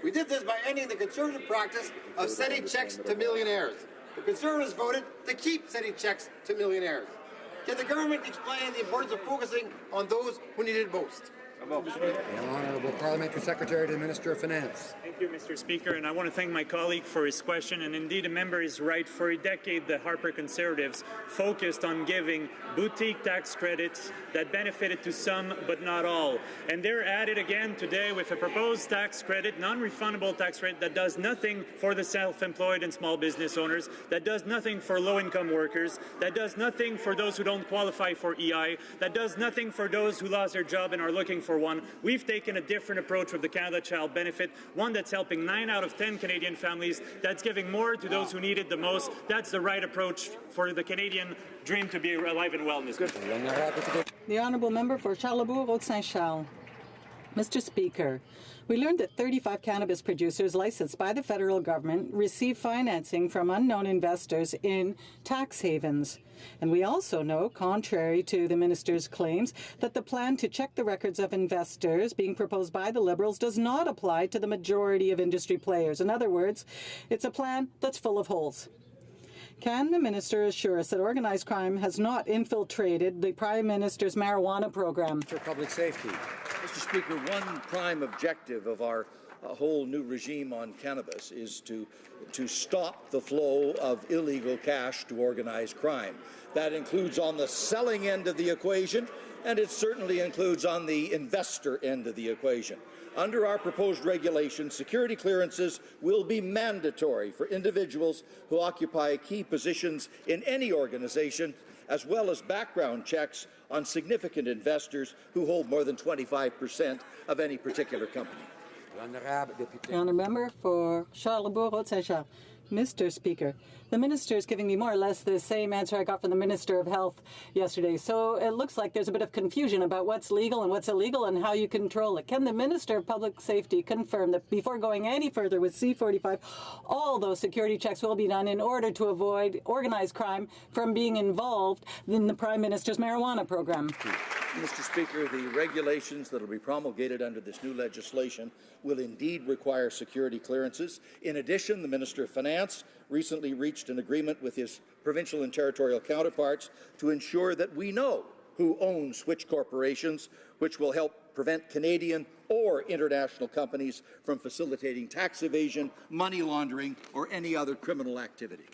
[SPEAKER 12] We did this by ending the Conservative practice of sending checks to millionaires. The Conservatives voted to keep sending checks to millionaires. Can the government explain the importance of focusing on those who need it most?
[SPEAKER 2] The Honourable Parliamentary Secretary to the Minister of Finance.
[SPEAKER 25] Thank you, Mr. Speaker, and I want to thank my colleague for his question. And indeed, the member is right. For a decade, the Harper Conservatives focused on giving boutique tax credits that benefited to some but not all. And they're at it again today with a proposed tax credit, non-refundable tax credit, that does nothing for the self-employed and small business owners, that does nothing for low-income workers, that does nothing for those who don't qualify for EI, that does nothing for those who lost their job and are looking for one. We've taken a different approach with the Canada Child Benefit, one that's helping 9 out of 10 Canadian families, that's giving more to those who need it the most. That's the right approach for the Canadian dream to be alive and well in this country.
[SPEAKER 11] The Honourable Member for Charlebourg, Haute-Saint-Charles. Mr. Speaker, we learned that 35 cannabis producers licensed by the federal government receive financing from unknown investors in tax havens. And we also know, contrary to the minister's claims, that the plan to check the records of investors being proposed by the Liberals does not apply to the majority of industry players. In other words, it's a plan that's full of holes. Can the minister assure us that organized crime has not infiltrated the Prime Minister's marijuana program?
[SPEAKER 3] For public safety. Mr. Speaker, one prime objective of our whole new regime on cannabis is to stop the flow of illegal cash to organized crime. That includes on the selling end of the equation, and it certainly includes on the investor end of the equation. Under our proposed regulations, security clearances will be mandatory for individuals who occupy key positions in any organization, as well as background checks on significant investors who hold more than 25% of any particular company.
[SPEAKER 11] The honourable member for Charlesbourg-Haute-Saint-Charles. Mr. Speaker, the minister is giving me more or less the same answer I got from the Minister of Health yesterday. So it looks like there's a bit of confusion about what's legal and what's illegal and how you control it. Can the Minister of Public Safety confirm that before going any further with C-45, all those security checks will be done in order to avoid organized crime from being involved in the Prime Minister's marijuana program?
[SPEAKER 3] Mr. Speaker, the regulations that will be promulgated under this new legislation will indeed require security clearances. In addition, the Minister of Finance recently reached an agreement with his provincial and territorial counterparts to ensure that we know who owns which corporations, which will help prevent Canadian or international companies from facilitating tax evasion, money laundering, or any other criminal activity.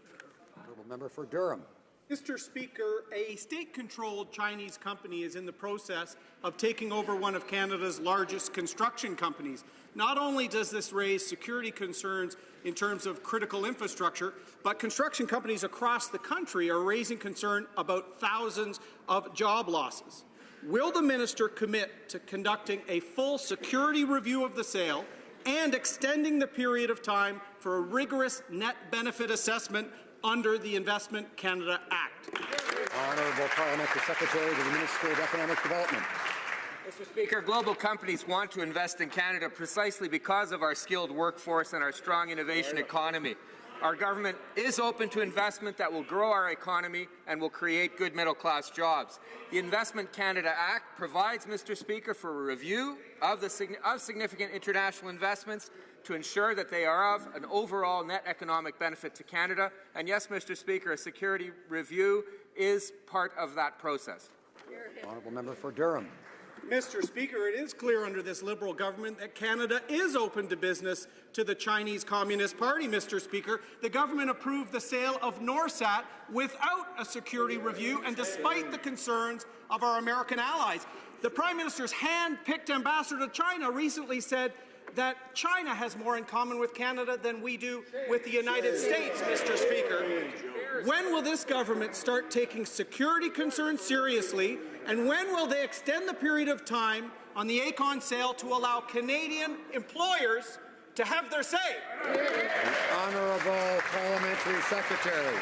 [SPEAKER 2] Honourable member for Durham.
[SPEAKER 14] Mr. Speaker, a state-controlled Chinese company is in the process of taking over one of Canada's largest construction companies. Not only does this raise security concerns in terms of critical infrastructure, but construction companies across the country are raising concern about thousands of job losses. Will the minister commit to conducting a full security review of the sale and extending the period of time for a rigorous net benefit assessment under the Investment Canada Act?
[SPEAKER 2] Honourable Parliamentary Secretary to the Minister of Economic Development.
[SPEAKER 15] Mr. Speaker, global companies want to invest in Canada precisely because of our skilled workforce and our strong innovation economy. Our government is open to investment that will grow our economy and will create good middle-class jobs. The Investment Canada Act provides, Mr. Speaker, for a review of significant international investments to ensure that they are of an overall net economic benefit to Canada. And yes, Mr. Speaker, a security review is part of that process.
[SPEAKER 2] Honourable member for Durham.
[SPEAKER 14] Mr. Speaker, it is clear under this Liberal government that Canada is open to business to the Chinese Communist Party, Mr. Speaker. The government approved the sale of Norsat without a security review and despite the concerns of our American allies. The Prime Minister's hand-picked ambassador to China recently said that China has more in common with Canada than we do with the United States, Mr. Speaker. When will this government start taking security concerns seriously, and when will they extend the period of time on the Aecon sale to allow Canadian employers to have their say?
[SPEAKER 2] The Honourable Parliamentary Secretary.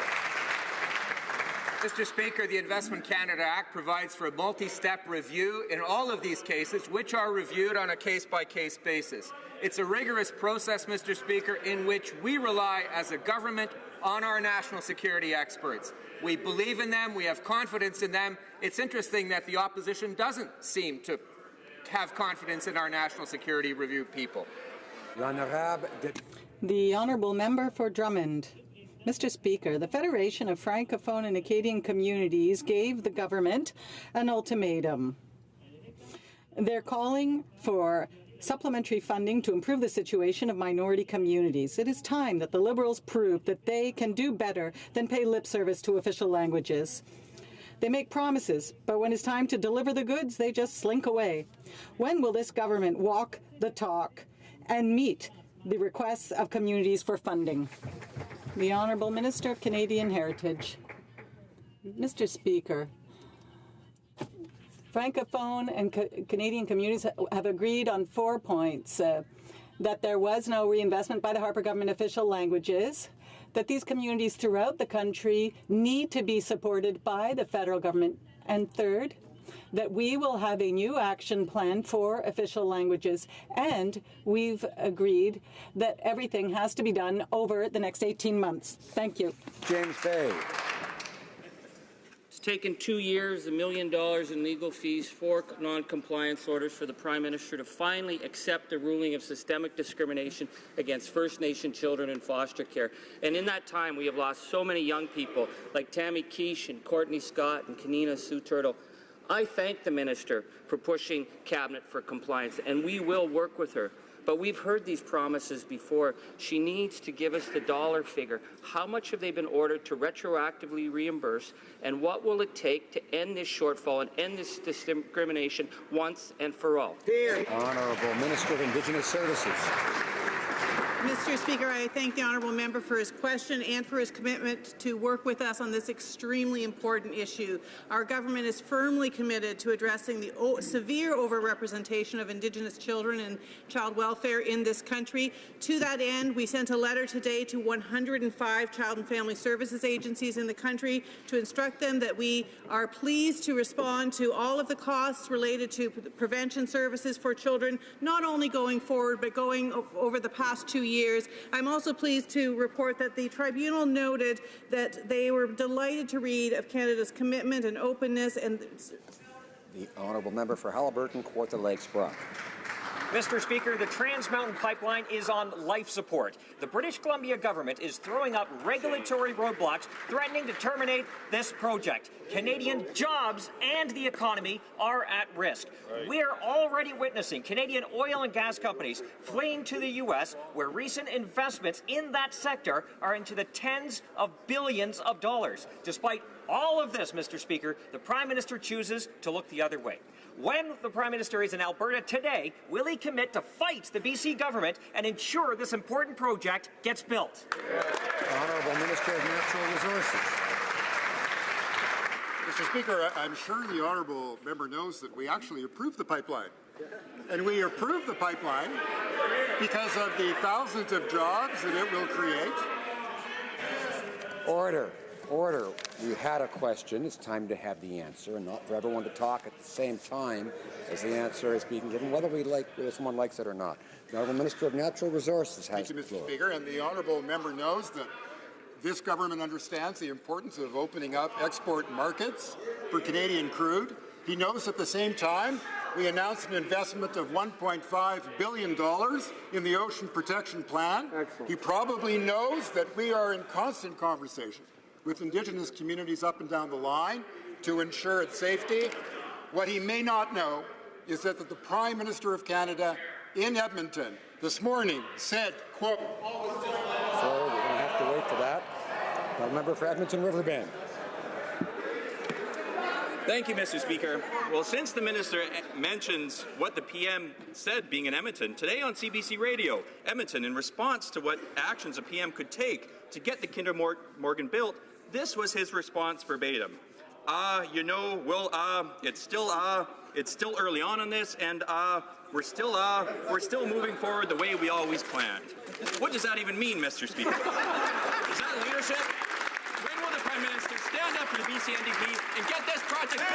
[SPEAKER 15] Mr. Speaker, the Investment Canada Act provides for a multi-step review in all of these cases, which are reviewed on a case-by-case basis. It's a rigorous process, Mr. Speaker, in which we rely as a government on our national security experts. We believe in them. We have confidence in them. It's interesting that the opposition doesn't seem to have confidence in our national security review people.
[SPEAKER 11] The honourable member for Drummond. Mr. Speaker, the Federation of Francophone and Acadian Communities gave the government an ultimatum. They're calling for supplementary funding to improve the situation of minority communities. It is time that the Liberals prove that they can do better than pay lip service to official languages. They make promises, but when it's time to deliver the goods, they just slink away. When will this government walk the talk and meet the requests of communities for funding? The Honourable Minister of Canadian Heritage. Mr. Speaker, Francophone and Canadian communities have agreed on 4 points. That there was no reinvestment by the Harper government official languages, that these communities throughout the country need to be supported by the federal government, and third, that we will have a new action plan for official languages, and we've agreed that everything has to be done over the next 18 months. Thank you.
[SPEAKER 2] James Bay.
[SPEAKER 13] It's taken 2 years, $1 million in legal fees, 4 non-compliance orders for the Prime Minister to finally accept the ruling of systemic discrimination against First Nation children in foster care. And in that time, we have lost so many young people like Tammy Quiche and Courtney Scott and Kanina Sue Turtle. I thank the Minister for pushing Cabinet for compliance, and we will work with her. But we've heard these promises before. She needs to give us the dollar figure. How much have they been ordered to retroactively reimburse, and what will it take to end this shortfall and end this discrimination once and for all?
[SPEAKER 2] Honourable Minister of Indigenous Services.
[SPEAKER 16] Mr. Speaker, I thank the honourable member for his question and for his commitment to work with us on this extremely important issue. Our government is firmly committed to addressing the severe overrepresentation of Indigenous children and child welfare in this country. To that end, we sent a letter today to 105 child and family services agencies in the country to instruct them that we are pleased to respond to all of the costs related to prevention services for children, not only going forward but going over the past 2 years. I'm also pleased to report that the tribunal noted that they were delighted to read of Canada's commitment and openness. And
[SPEAKER 2] the honourable member for Haliburton, Kawartha Lakes Brock.
[SPEAKER 17] Mr. Speaker, the Trans Mountain Pipeline is on life support. The British Columbia government is throwing up regulatory roadblocks threatening to terminate this project. Canadian jobs and the economy are at risk. We are already witnessing Canadian oil and gas companies fleeing to the U.S., where recent investments in that sector are into the tens of billions of dollars. Despite all of this, Mr. Speaker, the Prime Minister chooses to look the other way. When the Prime Minister is in Alberta today, will he commit to fight the BC government and ensure this important project gets built?
[SPEAKER 2] Honourable Minister of Natural Resources.
[SPEAKER 20] Mr. Speaker, I'm sure the honourable member knows that we actually approved the pipeline. And we approved the pipeline because of the thousands of jobs that it will create.
[SPEAKER 2] Order. Order. We had a question. It's time to have the answer, and not for everyone to talk at the same time as the answer is being given, whether someone likes it or not. The Honourable Minister of Natural Resources has the floor.
[SPEAKER 20] Thank you, Mr. Speaker. And the honourable member knows that this government understands the importance of opening up export markets for Canadian crude. He knows at the same time we announced an investment of $1.5 billion in the Ocean Protection Plan. Excellent. He probably knows that we are in constant conversation with Indigenous communities up and down the line to ensure its safety. What he may not know is that the Prime Minister of Canada in Edmonton this morning said, quote,
[SPEAKER 2] So we're going to have to wait for that. Now, member for Edmonton Riverbend.
[SPEAKER 21] Thank you, Mr. Speaker. Well, since the Minister mentions what the PM said being in Edmonton, today on CBC Radio, Edmonton, in response to what actions a PM could take to get the Kinder Morgan built, this was his response verbatim. It's still early on this, and we're still moving forward the way we always planned. What does that even mean, Mr. Speaker? Is that leadership? When will the Prime Minister stand up for the BC NDP and get this project built?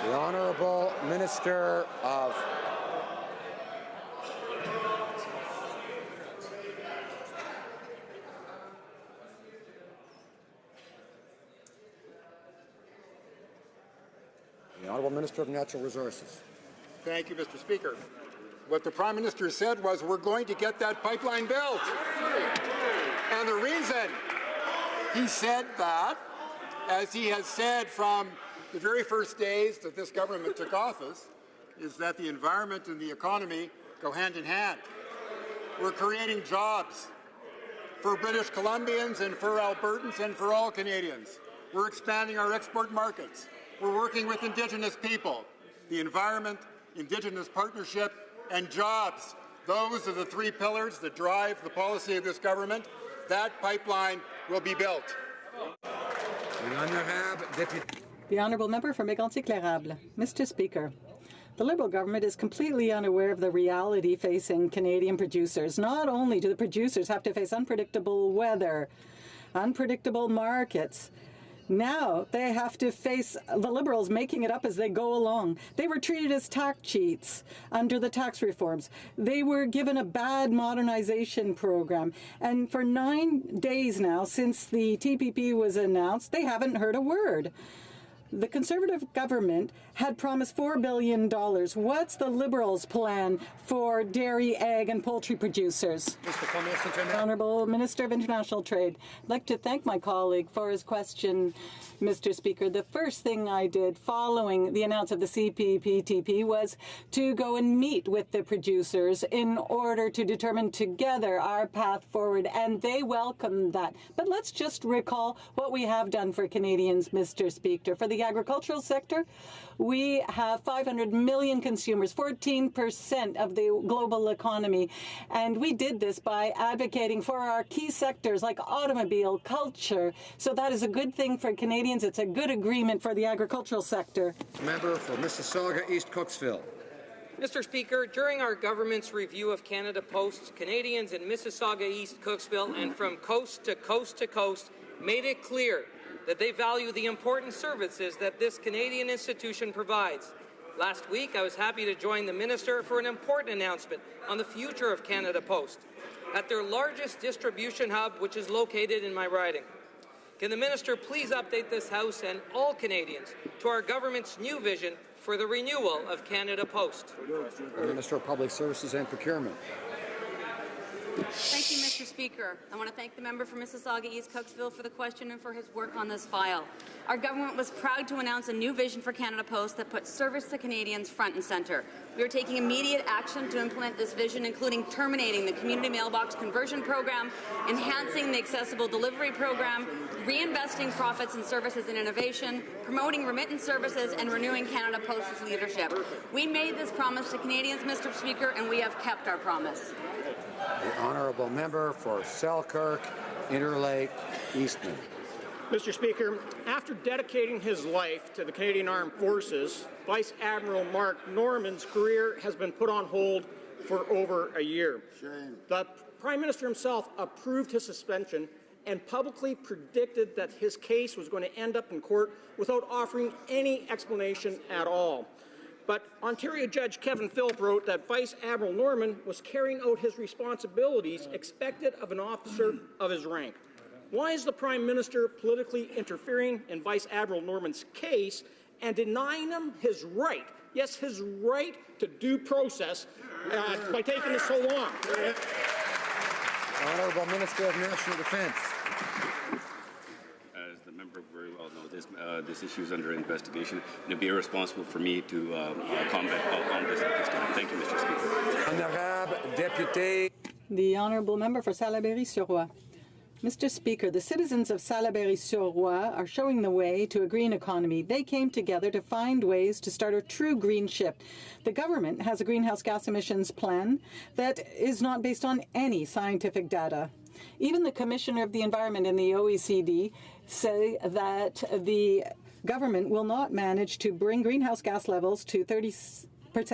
[SPEAKER 2] The Honourable Minister of Minister of Natural Resources.
[SPEAKER 20] Thank you, Mr. Speaker. What the Prime Minister said was, we're going to get that pipeline built. And the reason he said that, as he has said from the very first days that this government took office, is that the environment and the economy go hand in hand. We're creating jobs for British Columbians and for Albertans and for all Canadians. We're expanding our export markets. We're working with Indigenous people. The environment, Indigenous partnership, and jobs. Those are the three pillars that drive the policy of this government. That pipeline will be built.
[SPEAKER 11] The Honourable Member for Mégantic-L'Érable. Mr. Speaker, The Liberal government is completely unaware of the reality facing Canadian producers. Not only do the producers have to face unpredictable weather, unpredictable markets, now they have to face the Liberals making it up as they go along. They were treated as tax cheats under the tax reforms. They were given a bad modernization program. And for 9 days now, since the TPP was announced, they haven't heard a word. The Conservative government had promised $4 billion. What's the Liberals' plan for dairy, egg, and poultry producers? Honourable Minister of International Trade, I'd like to thank my colleague for his question, Mr. Speaker. The first thing I did following the announcement of the CPTPP was to go and meet with the producers in order to determine together our path forward, and they welcomed that. But let's just recall what we have done for Canadians, Mr. Speaker. For the agricultural sector, we have 500 million consumers, 14% of the global economy, and we did this by advocating for our key sectors like automobile, culture. So that is a good thing for Canadians. It's a good agreement for the agricultural sector.
[SPEAKER 2] Member for Mississauga East Cooksville.
[SPEAKER 1] Mr. Speaker, during our government's review of Canada Post, Canadians in Mississauga East Cooksville and from coast to coast to coast made it clear that they value the important services that this Canadian institution provides. Last week, I was happy to join the Minister for an important announcement on the future of Canada Post at their largest distribution hub, which is located in my riding. Can the Minister please update this House and all Canadians to our government's new vision for the renewal of Canada Post?
[SPEAKER 2] Minister of Public Services and Procurement.
[SPEAKER 4] Thank you, Mr. Speaker. I want to thank the member for Mississauga East Cooksville for the question and for his work on this file. Our government was proud to announce a new vision for Canada Post that puts service to Canadians front and centre. We are taking immediate action to implement this vision, including terminating the community mailbox conversion program, enhancing the accessible delivery program, reinvesting profits in services and innovation, promoting remittance services, and renewing Canada Post's leadership. We made this promise to Canadians, Mr. Speaker, and we have kept our promise.
[SPEAKER 2] The Honourable Member for Selkirk, Interlake, Eastman.
[SPEAKER 18] Mr. Speaker, after dedicating his life to the Canadian Armed Forces, Vice Admiral Mark Norman's career has been put on hold for over a year.
[SPEAKER 2] Shame.
[SPEAKER 18] The Prime Minister himself approved his suspension and publicly predicted that his case was going to end up in court without offering any explanation at all. But Ontario Judge Kevin Philp wrote that Vice Admiral Norman was carrying out his responsibilities expected of an officer of his rank. Why is the Prime Minister politically interfering in Vice Admiral Norman's case and denying him his right, yes, his right to due process by taking this so long?
[SPEAKER 2] Honourable Minister of National Defence.
[SPEAKER 22] As the member very well knows, this issue is under investigation. It would be irresponsible for me to comment on this at this time. Thank you, Mr. Speaker.
[SPEAKER 2] Honorable Deputy.
[SPEAKER 11] The Honourable Member for Salaberry-sur-Roi. Mr. Speaker, the citizens of Salaberry-sur-Roi are showing the way to a green economy. They came together to find ways to start a true green shift. The government has a greenhouse gas emissions plan that is not based on any scientific data. Even the Commissioner of the Environment in the OECD say that the government will not manage to bring greenhouse gas levels to 30%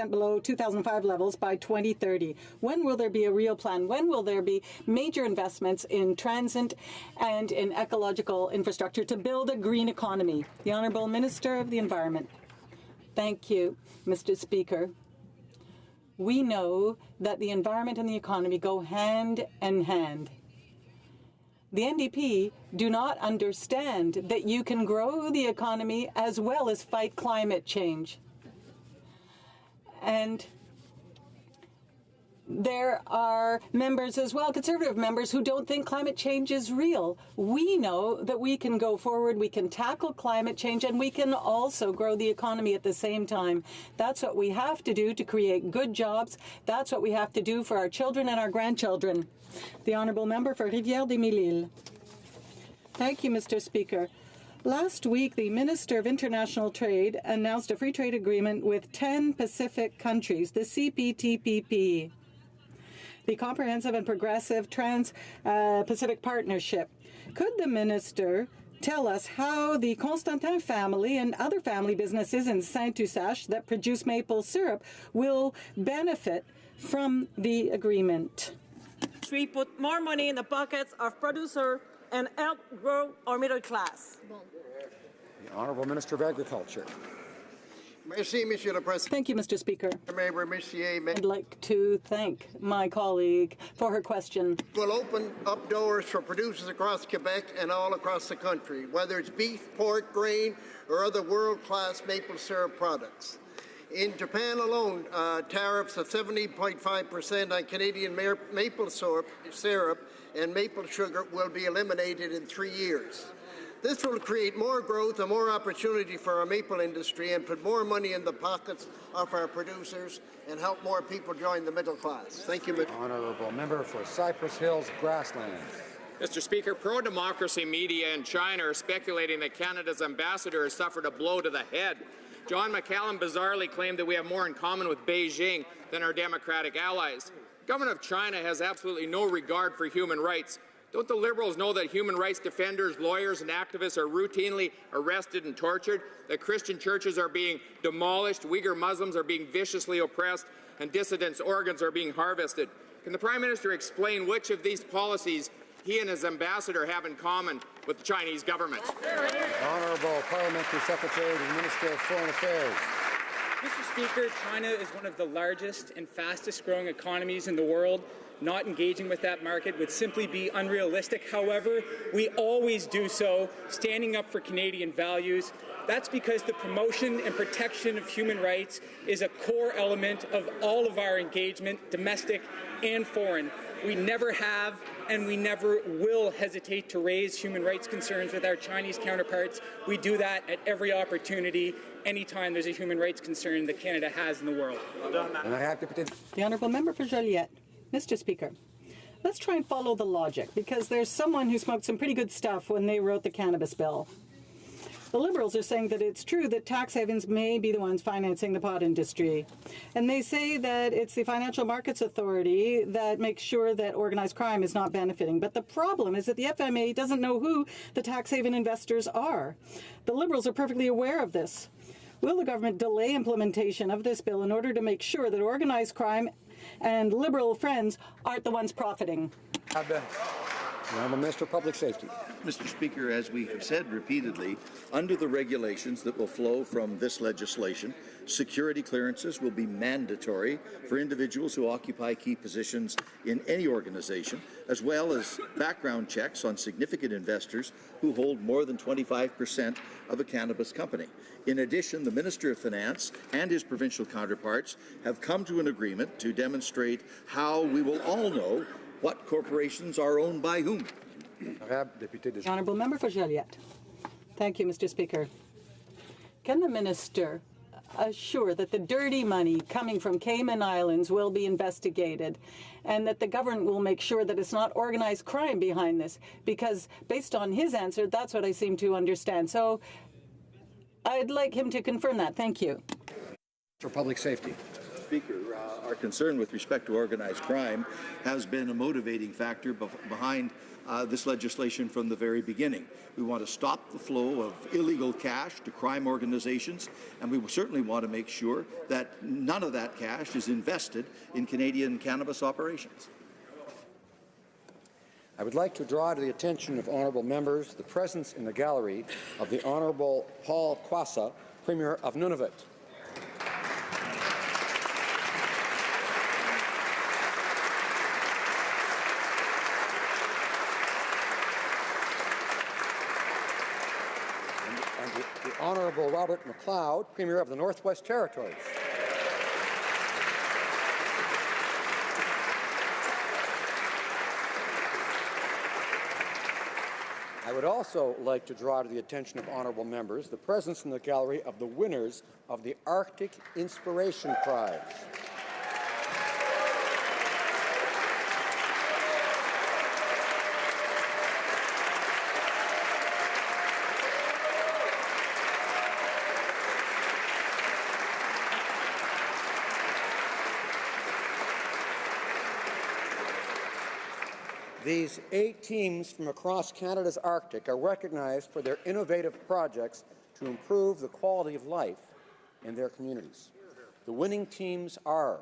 [SPEAKER 11] below 2005 levels by 2030. When will there be a real plan? When will there be major investments in transit and in ecological infrastructure to build a green economy? The Honourable Minister of the Environment. Thank you, Mr. Speaker. We know that the environment and the economy go hand in hand. The NDP do not understand that you can grow the economy as well as fight climate change. And there are members as well, Conservative members, who don't think climate change is real. We know that we can go forward, we can tackle climate change, and we can also grow the economy at the same time. That's what we have to do to create good jobs. That's what we have to do for our children and our grandchildren. The Honourable Member for Rivière-des-Mille-Îles. Thank you, Mr. Speaker. Last week, the Minister of International Trade announced a free trade agreement with 10 Pacific countries, the CPTPP, the Comprehensive and Progressive Trans-Pacific Partnership. Could the Minister tell us how the Constantin family and other family businesses in Saint-Eustache that produce maple syrup will benefit from the agreement.
[SPEAKER 5] We put more money in the pockets of producers and help grow our middle class.
[SPEAKER 2] The Honourable Minister of Agriculture.
[SPEAKER 11] Thank you, Mr. Speaker. I'd like to thank my colleague for her question.
[SPEAKER 6] Will open up doors for producers across Quebec and all across the country, whether it's beef, pork, grain, or other world-class maple syrup products. In Japan alone, tariffs of 70.5% on Canadian maple syrup and maple sugar will be eliminated in 3 years. This will create more growth and more opportunity for our maple industry and put more money in the pockets of our producers and help more people join the middle class. Thank you.
[SPEAKER 2] Honourable Member for Cypress Hills Grasslands.
[SPEAKER 7] Mr. Speaker, pro-democracy media in China are speculating that Canada's ambassador has suffered a blow to the head. John McCallum bizarrely claimed that we have more in common with Beijing than our democratic allies. The government of China has absolutely no regard for human rights. Don't the Liberals know that human rights defenders, lawyers, and activists are routinely arrested and tortured, that Christian churches are being demolished, Uyghur Muslims are being viciously oppressed, and dissidents' organs are being harvested? Can the Prime Minister explain which of these policies he and his ambassador have in common with the Chinese government?
[SPEAKER 2] Honourable Parliamentary Secretary to the Minister of Foreign Affairs.
[SPEAKER 8] Mr. Speaker, China is one of the largest and fastest growing economies in the world. Not engaging with that market would simply be unrealistic. However, we always do so standing up for Canadian values. That's because the promotion and protection of human rights is a core element of all of our engagement, domestic and foreign. We never have and we never will hesitate to raise human rights concerns with our Chinese counterparts. We do that at every opportunity, anytime there's a human rights concern that Canada has in the world.
[SPEAKER 11] The Honourable Member for Joliette. Mr. Speaker, let's try and follow the logic, because there's someone who smoked some pretty good stuff when they wrote the cannabis bill. The Liberals are saying that it's true that tax havens may be the ones financing the pot industry. And they say that it's the Financial Markets Authority that makes sure that organized crime is not benefiting. But the problem is that the FMA doesn't know who the tax haven investors are. The Liberals are perfectly aware of this. Will the government delay implementation of this bill in order to make sure that organized crime and Liberal friends aren't the ones profiting?
[SPEAKER 2] The Honourable Minister of Public Safety.
[SPEAKER 3] Mr. Speaker, as we have said repeatedly, under the regulations that will flow from this legislation, security clearances will be mandatory for individuals who occupy key positions in any organization, as well as background checks on significant investors who hold more than 25% of a cannabis company. In addition, the Minister of Finance and his provincial counterparts have come to an agreement to demonstrate how we will all know what corporations are owned by whom.
[SPEAKER 11] The Honourable Member for Joliette. Thank you, Mr. Speaker. Can the Minister assure that the dirty money coming from Cayman Islands will be investigated and that the government will make sure that it's not organized crime behind this? Because based on his answer, that's what I seem to understand. So I'd like him to confirm that. Thank you.
[SPEAKER 2] For Public Safety.
[SPEAKER 3] Speaker, our concern with respect to organized crime has been a motivating factor behind this legislation from the very beginning. We want to stop the flow of illegal cash to crime organizations, and we certainly want to make sure that none of that cash is invested in Canadian cannabis operations.
[SPEAKER 2] I would like to draw to the attention of honourable members the presence in the gallery of the Honourable Paul Quassa, Premier of Nunavut. The Honourable Robert McLeod, Premier of the Northwest Territories. I would also like to draw to the attention of honourable members the presence in the gallery of the winners of the Arctic Inspiration Prize. These 8 teams from across Canada's Arctic are recognized for their innovative projects to improve the quality of life in their communities. The winning teams are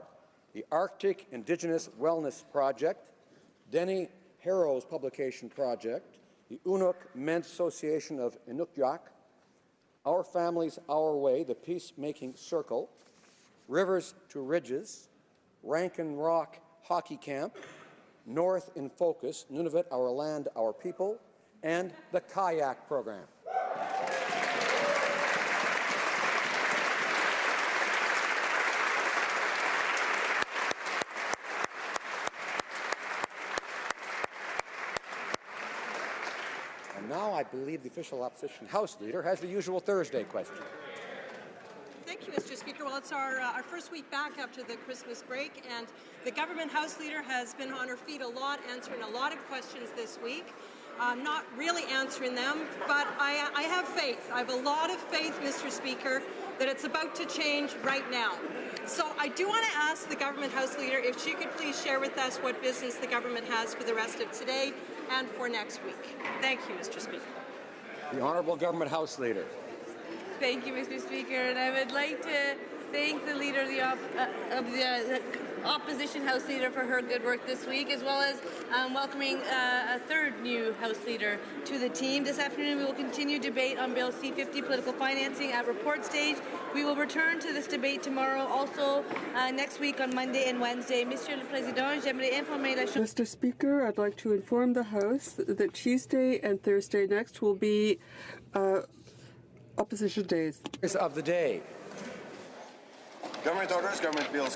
[SPEAKER 2] the Arctic Indigenous Wellness Project, Denny Harrow's Publication Project, the Unuk Men's Association of Inuktitut, Our Families, Our Way, the Peacemaking Circle, Rivers to Ridges, Rankin Rock Hockey Camp, North in Focus, Nunavut, Our Land, Our People, and the Kayak Program. And now I believe the official opposition House Leader has the usual Thursday question.
[SPEAKER 9] Thank you, Mr. Speaker. Well, it's our first week back after the Christmas break, and the government House Leader has been on her feet a lot, answering a lot of questions this week. Not really answering them, but I have faith. I have a lot of faith, Mr. Speaker, that it's about to change right now. So I do want to ask the government House Leader if she could please share with us what business the government has for the rest of today and for next week. Thank you, Mr. Speaker.
[SPEAKER 2] The Honourable Government House Leader.
[SPEAKER 10] Thank you, Mr. Speaker, and I would like to thank the Leader of the Opposition House Leader for her good work this week, as well as welcoming a third new House Leader to the team. This afternoon we will continue debate on Bill C-50, political financing, at report stage. We will return to this debate tomorrow, also next week on Monday and Wednesday. Monsieur le Président, j'aimerais informer la Chambre.
[SPEAKER 19] Mr. Speaker, I'd like to inform the House that Tuesday and Thursday next will be opposition days.
[SPEAKER 2] Of the day.
[SPEAKER 23] Government orders, government bills.